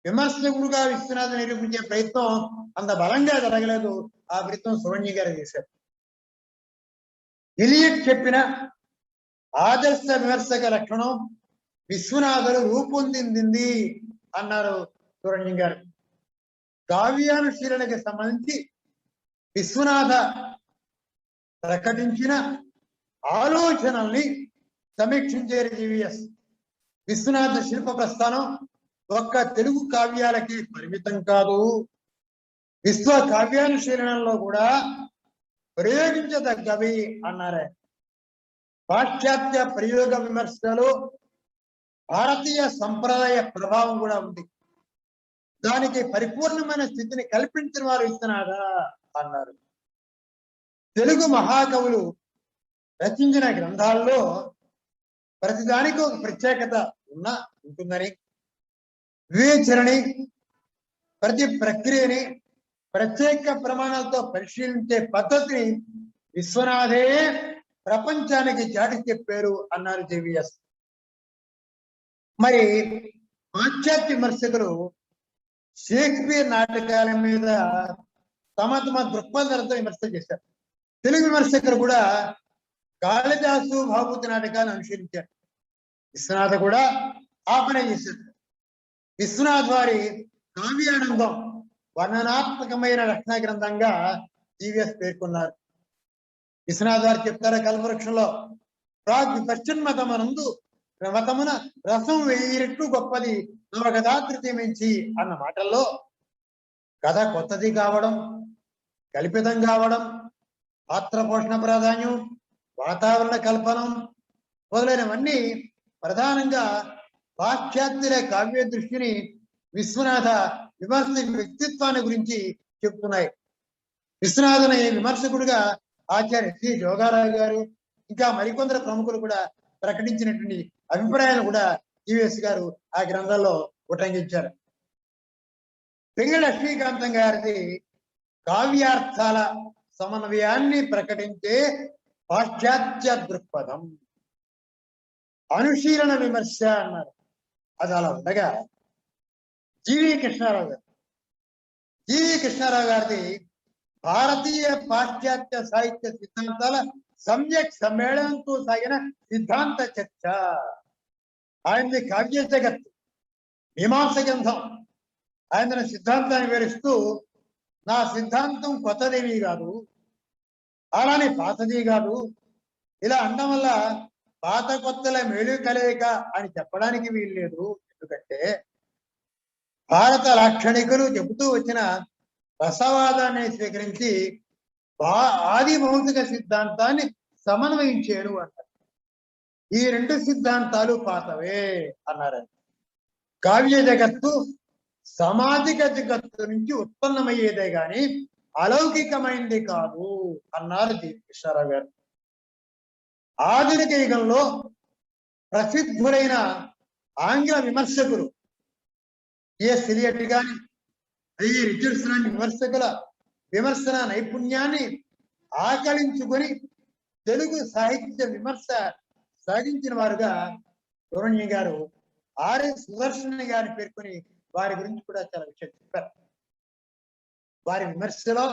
విమర్శకుడుగా విశ్వనాథ నిరూపించే ప్రయత్నం అంత బలంగా జరగలేదు. ఆ ప్రయత్నం సుబ్రహ్మణ్య గారు చేశారు. ఇలియట్ చెప్పిన ఆదర్శ విమర్శక లక్షణం విశ్వనాథుడు రూపొందింది అన్నారు సుబ్రహ్మణ్యం గారు. కావ్యానుశీలనకి సంబంధించి విశ్వనాథ ప్రకటించిన ఆలోచనల్ని సమీక్షించే జీవీఎస్. విశ్వనాథ శిల్ప ప్రస్థానం ఒక్క తెలుగు కావ్యాలకి పరిమితం కాదు, విశ్వ కావ్యానుశీలనలో కూడా ప్రయోగించదగ్గవి అన్నారే. పాశ్చాత్య ప్రయోగ విమర్శలో భారతీయ సంప్రదాయ ప్రభావం కూడా ఉంది. దానికి పరిపూర్ణమైన స్థితిని కల్పించిన వారు విశ్వనాథ అన్నారు. తెలుగు మహాకవులు రచించిన గ్రంథాల్లో ప్రతిదానికి ఒక ప్రత్యేకత ఉంటుందని, వివేచనని, ప్రతి ప్రక్రియని ప్రత్యేక ప్రమాణాలతో పరిశీలించే పద్ధతిని విశ్వనాథే ప్రపంచానికి చాటి చెప్పారు అన్నారు జీవీఎస్. మరి పాశ్చాత్య విమర్శకులు షేక్స్పియర్ నాటకాల మీద తమ దృక్పథాలతో విమర్శ చేశారు. తెలుగు విమర్శకులు కూడా కాళిదాసు భాగవత నాటకాన్ని అనుసరించారు. విశ్వనాథ కూడా ఆ పని చేశారు. విశ్వనాథ్ వారి కావ్యానందం వర్ణనాత్మకమైన రచన గ్రంథంగా జీవీఎస్ పేర్కొన్నారు. విశ్వనాథ్ వారు చెప్తారు కల్పవృక్షంలో, పశ్చిమతమనందు మతమున రసం 1000 రెట్లు గొప్పది నవకథాకృతి మించి అన్న మాటల్లో కథ కొత్తది కావడం, కల్పితం కావడం, పాత్ర పోషణ ప్రాధాన్యం, వాతావరణ కల్పనం మొదలైనవన్నీ ప్రధానంగా పాశ్చాత్యుల కావ్య దృష్టిని విశ్వనాథ విమర్శ వ్యక్తిత్వాన్ని గురించి చెప్తున్నాయి. విశ్వనాథుని విమర్శకుడుగా ఆచార్య శ్రీ జోగారావు గారు ఇంకా మరికొందరు ప్రముఖులు కూడా ప్రకటించినటువంటి అభిప్రాయాలు కూడా జీవీఎస్ గారు ఆ గ్రంథాల్లో ఉటంకించారు. పింగళ లక్ష్మీకాంతం గారిది కావ్యార్థాల సమన్వయాన్ని ప్రకటించే పాశ్చాత్య దృక్పథం అనుశీలన విమర్శ అన్నారు. అది అలా ఉండగా జీవి కృష్ణారావు గారిది భారతీయ పాశ్చాత్య సాహిత్య సిద్ధాంతాల సమ్యక్ సమ్మేళనంతో సాగిన సిద్ధాంత చర్చ. ఆయనది కావ్య జగత్, మీమాంస గ్రంథం. ఆయన సిద్ధాంతాన్ని వివరిస్తూ నా సిద్ధాంతం కొత్తదేమీ కాదు, అలానే పాతది కాదు, ఇలా అనడం వల్ల పాత కొత్తల మేలు కలయిక అని చెప్పడానికి వీల్లేదు. ఎందుకంటే భారత లాక్షణికులు చెబుతూ వచ్చిన రసవాదాన్ని స్వీకరించి ఆది భౌతిక సిద్ధాంతాన్ని సమన్వయించారు అన్నారు. ఈ 2 సిద్ధాంతాలు పాతవే అన్నారు. కావ్య జగత్తు సామాజిక జగత్తు నుంచి ఉత్పన్నమయ్యేదే గాని అలౌకికమైంది కాదు అన్నారు కృష్ణారావు గారు. ఆధునిక యుగంలో ప్రసిద్ధులైన ఆంగ్ల విమర్శకులు టిఎస్ ఎలియట్ గాని రిచర్డ్స్ లాంటి విమర్శకుల విమర్శన నైపుణ్యాన్ని ఆకలించుకొని తెలుగు సాహిత్య విమర్శ సాగించిన వారుగా సుబ్రహ్మణ్యం గారు ఆర్ఎస్ సుదర్శన్ గారిని పేర్కొని వారి గురించి కూడా చాలా విషయం చెప్పారు. వారి విమర్శలో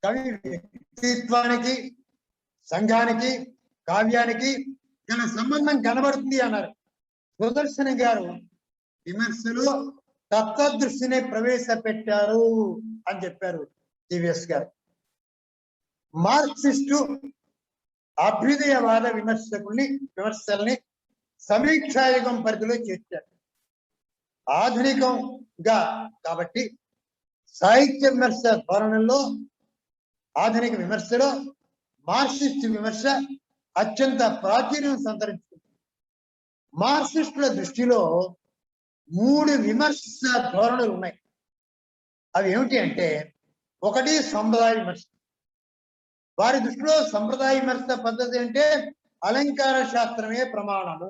కవి వ్యక్తిత్వానికి సంఘానికి కావ్యానికి గల సంబంధం కనబడుతుంది అన్నారు. సుదర్శన్ గారు విమర్శలో తత్వదృష్టిని ప్రవేశపెట్టారు అని చెప్పారు జివిఎస్ గారు. మార్క్సిస్టు అభ్యుదయవాద విమర్శల్ని సమీక్షాయుగం పరిధిలో చేర్చారు. ఆధునికంగా కాబట్టి సాహిత్య విమర్శ ధోరణుల్లో ఆధునిక విమర్శలో మార్క్సిస్ట్ విమర్శ అత్యంత ప్రాచుర్యం సంతరించుకుంది. మార్క్సిస్టుల దృష్టిలో 3 విమర్శ ధోరణులు ఉన్నాయి. అవి ఏమిటి అంటే, ఒకటి సంప్రదాయ విమర్శ. వారి దృష్టిలో సంప్రదాయ విమర్శ పద్ధతి అంటే అలంకార శాస్త్రమే ప్రమాణము.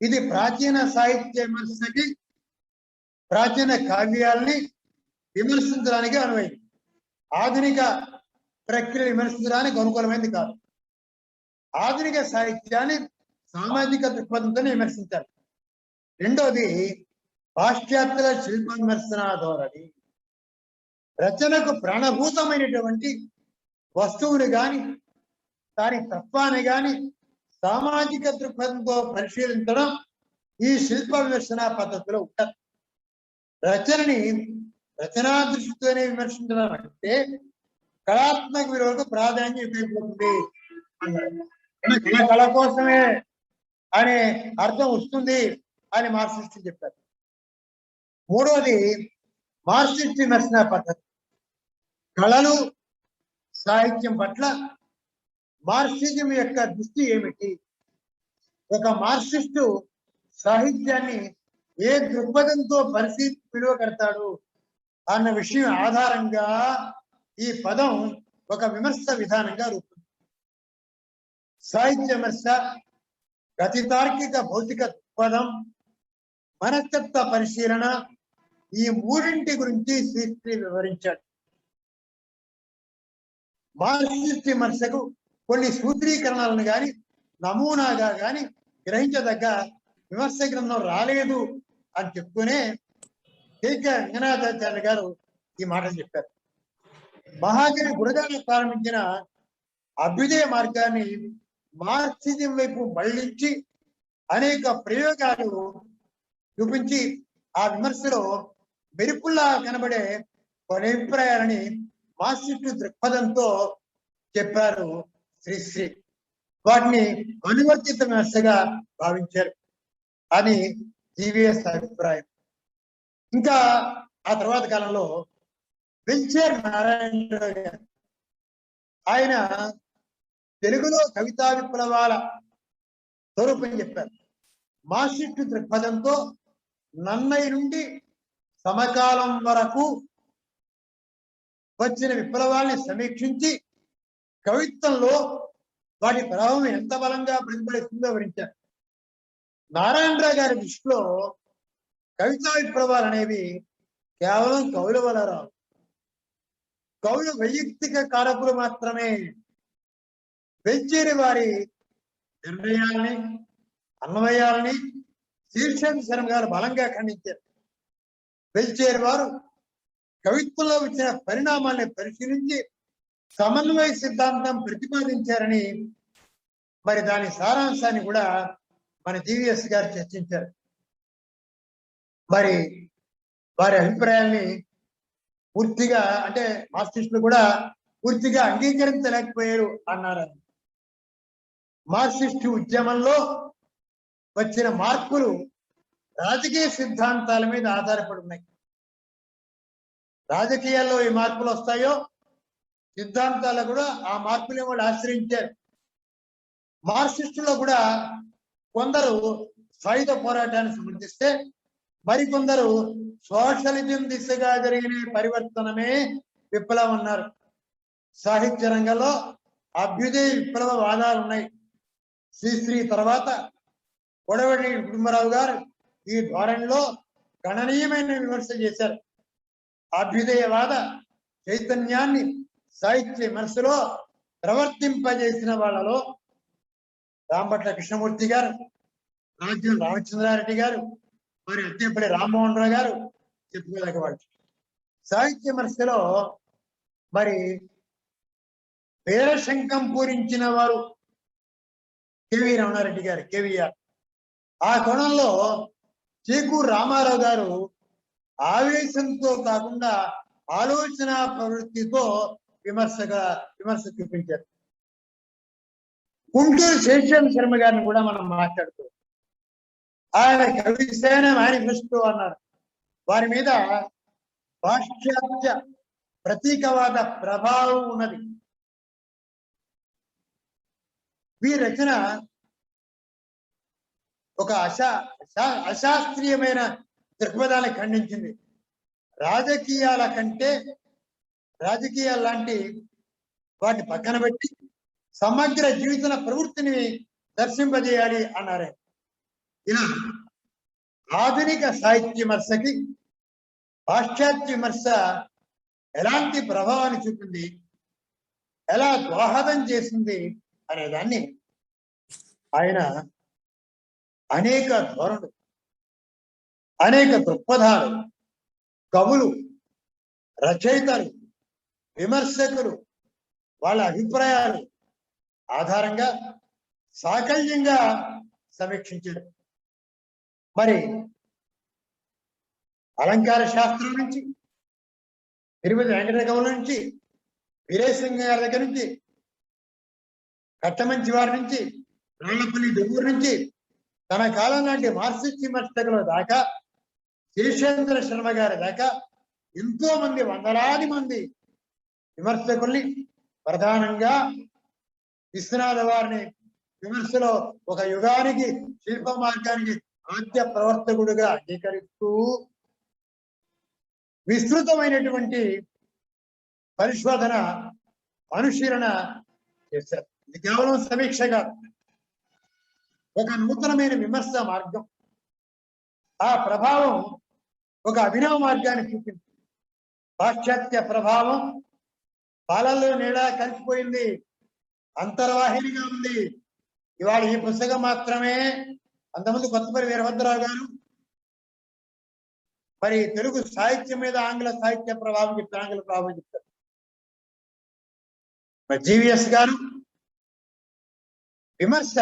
ఇది ప్రాచీన సాహిత్య విమర్శకి ప్రాచీన కావ్యాలని విమర్శించడానికి అనువైంది. ఆధునిక ప్రక్రియ విమర్శించడానికి అనుకూలమైనది కాదు. ఆధునిక సాహిత్యాన్ని సామాజిక దృక్పథంతో విమర్శించాలి. రెండోది పాశ్చాత్యుల శిల్ప విమర్శన ధోరణి. రచనకు ప్రాణభూతమైనటువంటి వస్తువుని గాని దాని తత్వాన్ని గాని సామాజిక దృక్పథంతో పరిశీలించడం ఈ శిల్ప విమర్శన పద్ధతిలో ఉంటుంది. రచనని రచనా దృష్టితోనే విమర్శించడం అంటే కళాత్మక విలువలకు ప్రాధాన్యం ఇవ్వకపోతుంది అన్నారు. కళ కోసమే అనే అర్థం వస్తుంది అని మార్క్సిస్ట్ చెప్పారు. మూడోది మార్క్సిస్ట్ విమర్శన పద్ధతి. కళలు సాహిత్యం పట్ల మార్క్సిజం యొక్క దృష్టి ఏమిటి? ఒక మార్క్సిస్టు సాహిత్యాన్ని ఏ దృక్పథంతో విలువ కడతాడు అన్న విషయం ఆధారంగా ఈ పదం ఒక విమర్శ విధానంగా రూపొంది. సాహిత్య విమర్శ, గతి తార్కిక భౌతిక దృక్పథం, మనస్తత్వ పరిశీలన, ఈ మూడింటి గురించి శ్రీశ్రీ వివరించాడు. మార్క్సిస్ట్ విమర్శకు కొన్ని సూత్రీకరణలను గాని నమూనాగా గాని గ్రహించదగ్గ విమర్శ గ్రంథం రాలేదు అని చెప్తూనే రంగనాథాచార్య గారు ఈ మాటలు చెప్పారు. మహాకవి గురజాడ ప్రారంభించిన అభ్యుదయ మార్గాన్ని మార్క్సిజం వైపు మళ్లించి అనేక ప్రయోగాలు చూపించి ఆ విమర్శలో మెరుపుల్లా కనబడే కొన్ని అభిప్రాయాలని మార్క్సిస్టు దృక్పథంతో చెప్పారు శ్రీశ్రీ. వాటిని అనువర్తిత విమర్శగా భావించారు అని జివిఎస్ అభిప్రాయం. ఇంకా ఆ తర్వాత కాలంలో వెల్చేర్ నారాయణరావు గారు ఆయన తెలుగులో కవితా విప్లవాల స్వరూపం చెప్పారు. మార్క్సిస్టు దృక్పథంతో నన్నయ్య నుండి సమకాలం వరకు వచ్చిన విప్లవాల్ని సమీక్షించి కవిత్వంలో వాటి ప్రభావం ఎంత బలంగా ప్రతిఫలిస్తుందో వివరించారు. నారాయణరావు గారి దృష్టిలో కవితా విప్లవాలు అనేవి కేవలం కవుల వల్ల రావు. కవుల వైయక్తిక కారకులు మాత్రమే. వెల్చేరి వారి నిర్ణయాల్ని అన్వయాలని శీర్షాంశరం గారు బలంగా ఖండించారు. వెల్చేరి వారు కవిత్వంలో వచ్చిన పరిణామాన్ని పరిశీలించి సమన్వయ సిద్ధాంతం ప్రతిపాదించారని మరి దాని సారాంశాన్ని కూడా మన జివిఎస్ గారు చర్చించారు. మరి వారి అభిప్రాయాల్ని పూర్తిగా అంటే మార్క్సిస్టులు కూడా పూర్తిగా అంగీకరించలేకపోయారు అన్నారు. మార్క్సిస్టు ఉద్యమంలో వచ్చిన మార్పులు రాజకీయ సిద్ధాంతాల మీద ఆధారపడి ఉన్నాయి. రాజకీయాల్లో ఏ మార్పులు వస్తాయో సిద్ధాంతాలు కూడా ఆ మార్పులు వాళ్ళు ఆశ్రయించారు. మార్క్సిస్టులో కూడా కొందరు సాయుధ పోరాటాన్ని సమర్థిస్తే మరికొందరు సోషలిజం దిశగా జరిగిన పరివర్తనమే విప్లవం అన్నారు. సాహిత్య రంగంలో అభ్యుదయ విప్లవ వాదాలు ఉన్నాయి. శ్రీశ్రీ తర్వాత కొడవటి కుటుంబరావు గారు ఈ ధోరణిలో గణనీయమైన విమర్శ చేశారు. అభ్యుదయవాద చైతన్యాన్ని సాహిత్య విమర్శలో ప్రవర్తింపజేసిన వాళ్ళలో రాంభట్ల కృష్ణమూర్తి గారు, రాజ్యం రామచంద్రారెడ్డి గారు, మరి అత్తేపల్లి రామ్మోహన్ రావు గారు చెప్పుకోదగ్గవాళ్ళు. సాహిత్య విమర్శలో మరి పేరశంకం పూరించిన వారు కేవీ రమణారెడ్డి గారు, కేవీఆర్. ఆ కోణంలో చేకూరు రామారావు గారు ఆవేశంతో కాకుండా ఆలోచన ప్రవృత్తితో విమర్శ చూపించారు. గుంటూరు శేషం శర్మ గారిని కూడా మనం మాట్లాడుతూ ఆయన కవిసేన మేనిఫెస్టో అన్నారు. వారి మీద పాశ్చాత్య ప్రతీకవాద ప్రభావం ఉన్నది. ఈ రచన ఒక అశాస్త్రీయమైన దృక్పథాన్ని ఖండించింది. రాజకీయాల కంటే రాజకీయాలు లాంటి వాటిని పక్కన పెట్టి సమగ్ర జీవిత ప్రవృత్తిని దర్శింపజేయాలి అన్నారే. ఇలా ఆధునిక సాహిత్య విమర్శకి పాశ్చాత్య విమర్శ ఎలాంటి ప్రభావాన్ని చూపింది, ఎలా దోహదం చేసింది అనేదాన్ని ఆయన అనేక ధోరణులు, అనేక దృక్పథాలు, కవులు, రచయితలు, విమర్శకులు వాళ్ళ అభిప్రాయాలు ఆధారంగా సాకల్యంగా సమీక్షించారు. మరి అలంకార శాస్త్రం నుంచి, తిరుపతి వెంకట కవుల నుంచి, వీరేశం గారి దగ్గర నుంచి, కట్టమంచి వారి నుంచి, రాళ్లపల్లి దువ్వూరు నుంచి, తన కాలం నాటి మార్క్సిస్ట్ విమర్శకుల దాకా, శేషేంద్ర శర్మ గారి దాకా ఎంతో మంది, వందలాది మంది విమర్శకుల్ని, ప్రధానంగా విశ్వనాథ వారిని విమర్శలో ఒక యుగానికి, శిల్ప మార్గానికి ఆద్య ప్రవర్తకుడుగా అంగీకరిస్తూ విస్తృతమైనటువంటి పరిశోధన, అనుశీలన చేశారు. ఇది కేవలం సమీక్ష కాదు, ఒక నూతనమైన విమర్శ మార్గం. ఆ ప్రభావం ఒక అభినవ మార్గాన్ని చూపింది. పాశ్చాత్య ప్రభావం పాలల్లో నీడా కలిసిపోయింది, అంతర్వాహినిగా ఉంది. ఇవాళ ఈ పుస్తకం మాత్రమే. అంతకుముందు కొత్తపల్లి వీరభద్రరావు గారు మరి తెలుగు సాహిత్యం మీద ఆంగ్ల సాహిత్య ప్రభావం చెప్తారు, ఆంగ్ల ప్రభావం చెప్తారు. మరి జీవిఎస్ గారు విమర్శ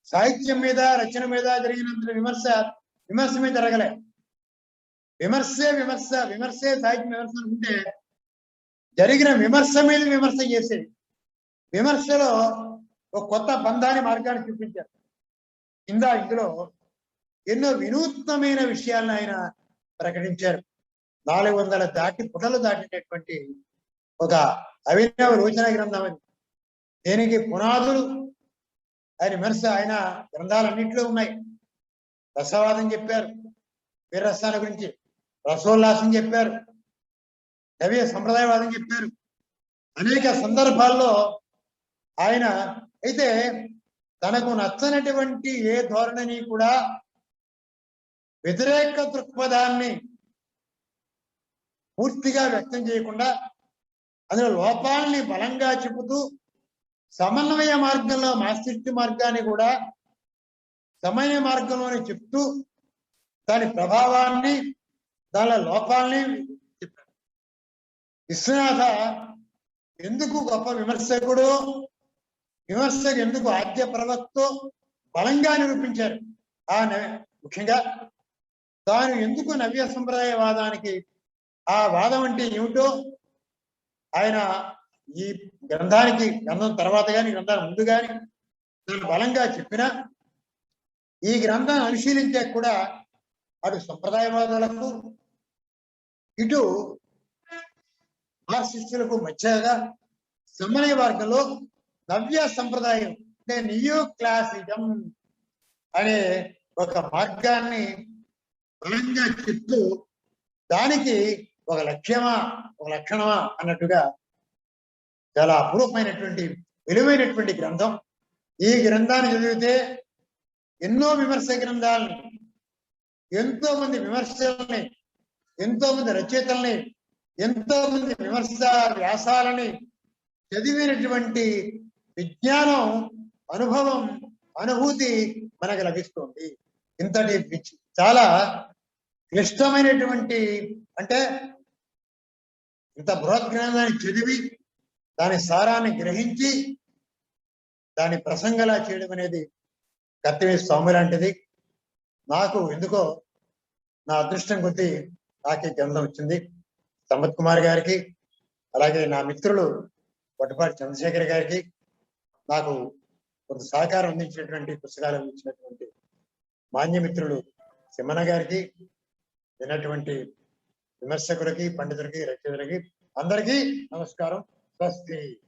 సాహిత్యం మీద, రచన మీద జరిగినంత విమర్శ మీద జరగలే. విమర్శే సాహిత్య విమర్శ అనుకుంటే జరిగిన విమర్శ మీద విమర్శ చేసేది. విమర్శలో ఒక కొత్త బంధాన్ని, మార్గాన్ని చూపించారు. ఇందులో ఎన్నో వినూత్నమైన విషయాలను ఆయన ప్రకటించారు. 400 పుటలు దాటినటువంటి ఒక అభినవ రోచన గ్రంథం అది. దీనికి పునాదులు ఆయన విమర్శ, ఆయన గ్రంథాలన్నింటిలో ఉన్నాయి. రసవాదం చెప్పారు, వీరరసాల గురించి, రసోల్లాసం చెప్పారు, నవ్య సంప్రదాయవాదం చెప్పారు. అనేక సందర్భాల్లో ఆయన అయితే తనకు నచ్చనటువంటి ఏ ధోరణిని కూడా, వ్యతిరేక దృక్పథాన్ని పూర్తిగా వ్యక్తం చేయకుండా, అందులో లోపాలని బలంగా చెబుతూ, సమన్వయ మార్గంలో మార్క్సిస్ట్ మార్గాన్ని కూడా సమన్వయ మార్గంలోనే చెప్తూ, దాని ప్రభావాన్ని, దాని లోపాలని చెప్పారు. విశ్వనాథ ఎందుకు గొప్ప విమర్శకుడు, విమర్శకు ఎందుకు ఆద్య ప్రవక్తో బలంగా నిరూపించారు. ముఖ్యంగా తాను ఎందుకు నవ్య సంప్రదాయవాదానికి, ఆ వాదం అంటే ఏమిటో ఆయన ఈ గ్రంథం తర్వాత కానీ, గ్రంథాల ముందు కానీ దాన్ని బలంగా చెప్పినా, ఈ గ్రంథాన్ని అనుశీలించే కూడా అటు సంప్రదాయవాదులకు, ఇటు మార్క్సిస్టులకు మధ్యగా సమన్వయ మార్గంలో నవ్య సంప్రదాయం అంటే నియో క్లాసిజం అనే ఒక మార్గాన్ని బలంగా చెప్తూ, దానికి ఒక లక్ష్యమా, ఒక లక్షణమా అన్నట్టుగా చాలా అపూర్వమైనటువంటి, విలువైనటువంటి గ్రంథం. ఈ గ్రంథాన్ని చదివితే ఎన్నో విమర్శ గ్రంథాలను ఎంతో మంది విమర్శల్ని, ఎంతో మంది రచయితల్ని, ఎంతో మంది విమర్శ వ్యాసాలని చదివినటువంటి విజ్ఞానం, అనుభవం, అనుభూతి మనకు లభిస్తుంది. ఇంతటి చాలా క్లిష్టమైనటువంటి, అంటే ఇంత బృహజ్ఞానాన్ని చదివి దాని సారాన్ని గ్రహించి దాని ప్రసంగలా చేయడం అనేది కత్తిమీద స్వామి లాంటిది. నాకు ఎందుకో నా అదృష్టం కొద్దీ నాకు గ్రంథం వచ్చింది. సంపత్ కుమార్ గారికి, అలాగే నా మిత్రులు వడ్డపాటి చంద్రశేఖర్ గారికి, నాకు కొంత సహకారం అందించినటువంటి, పుస్తకాలు అందించినటువంటి మాన్యమిత్రులు సిమ్మన గారికి, విన్నటువంటి విమర్శకులకి, పండితులకి, రచయితలకి అందరికీ నమస్కారం. స్వస్తి.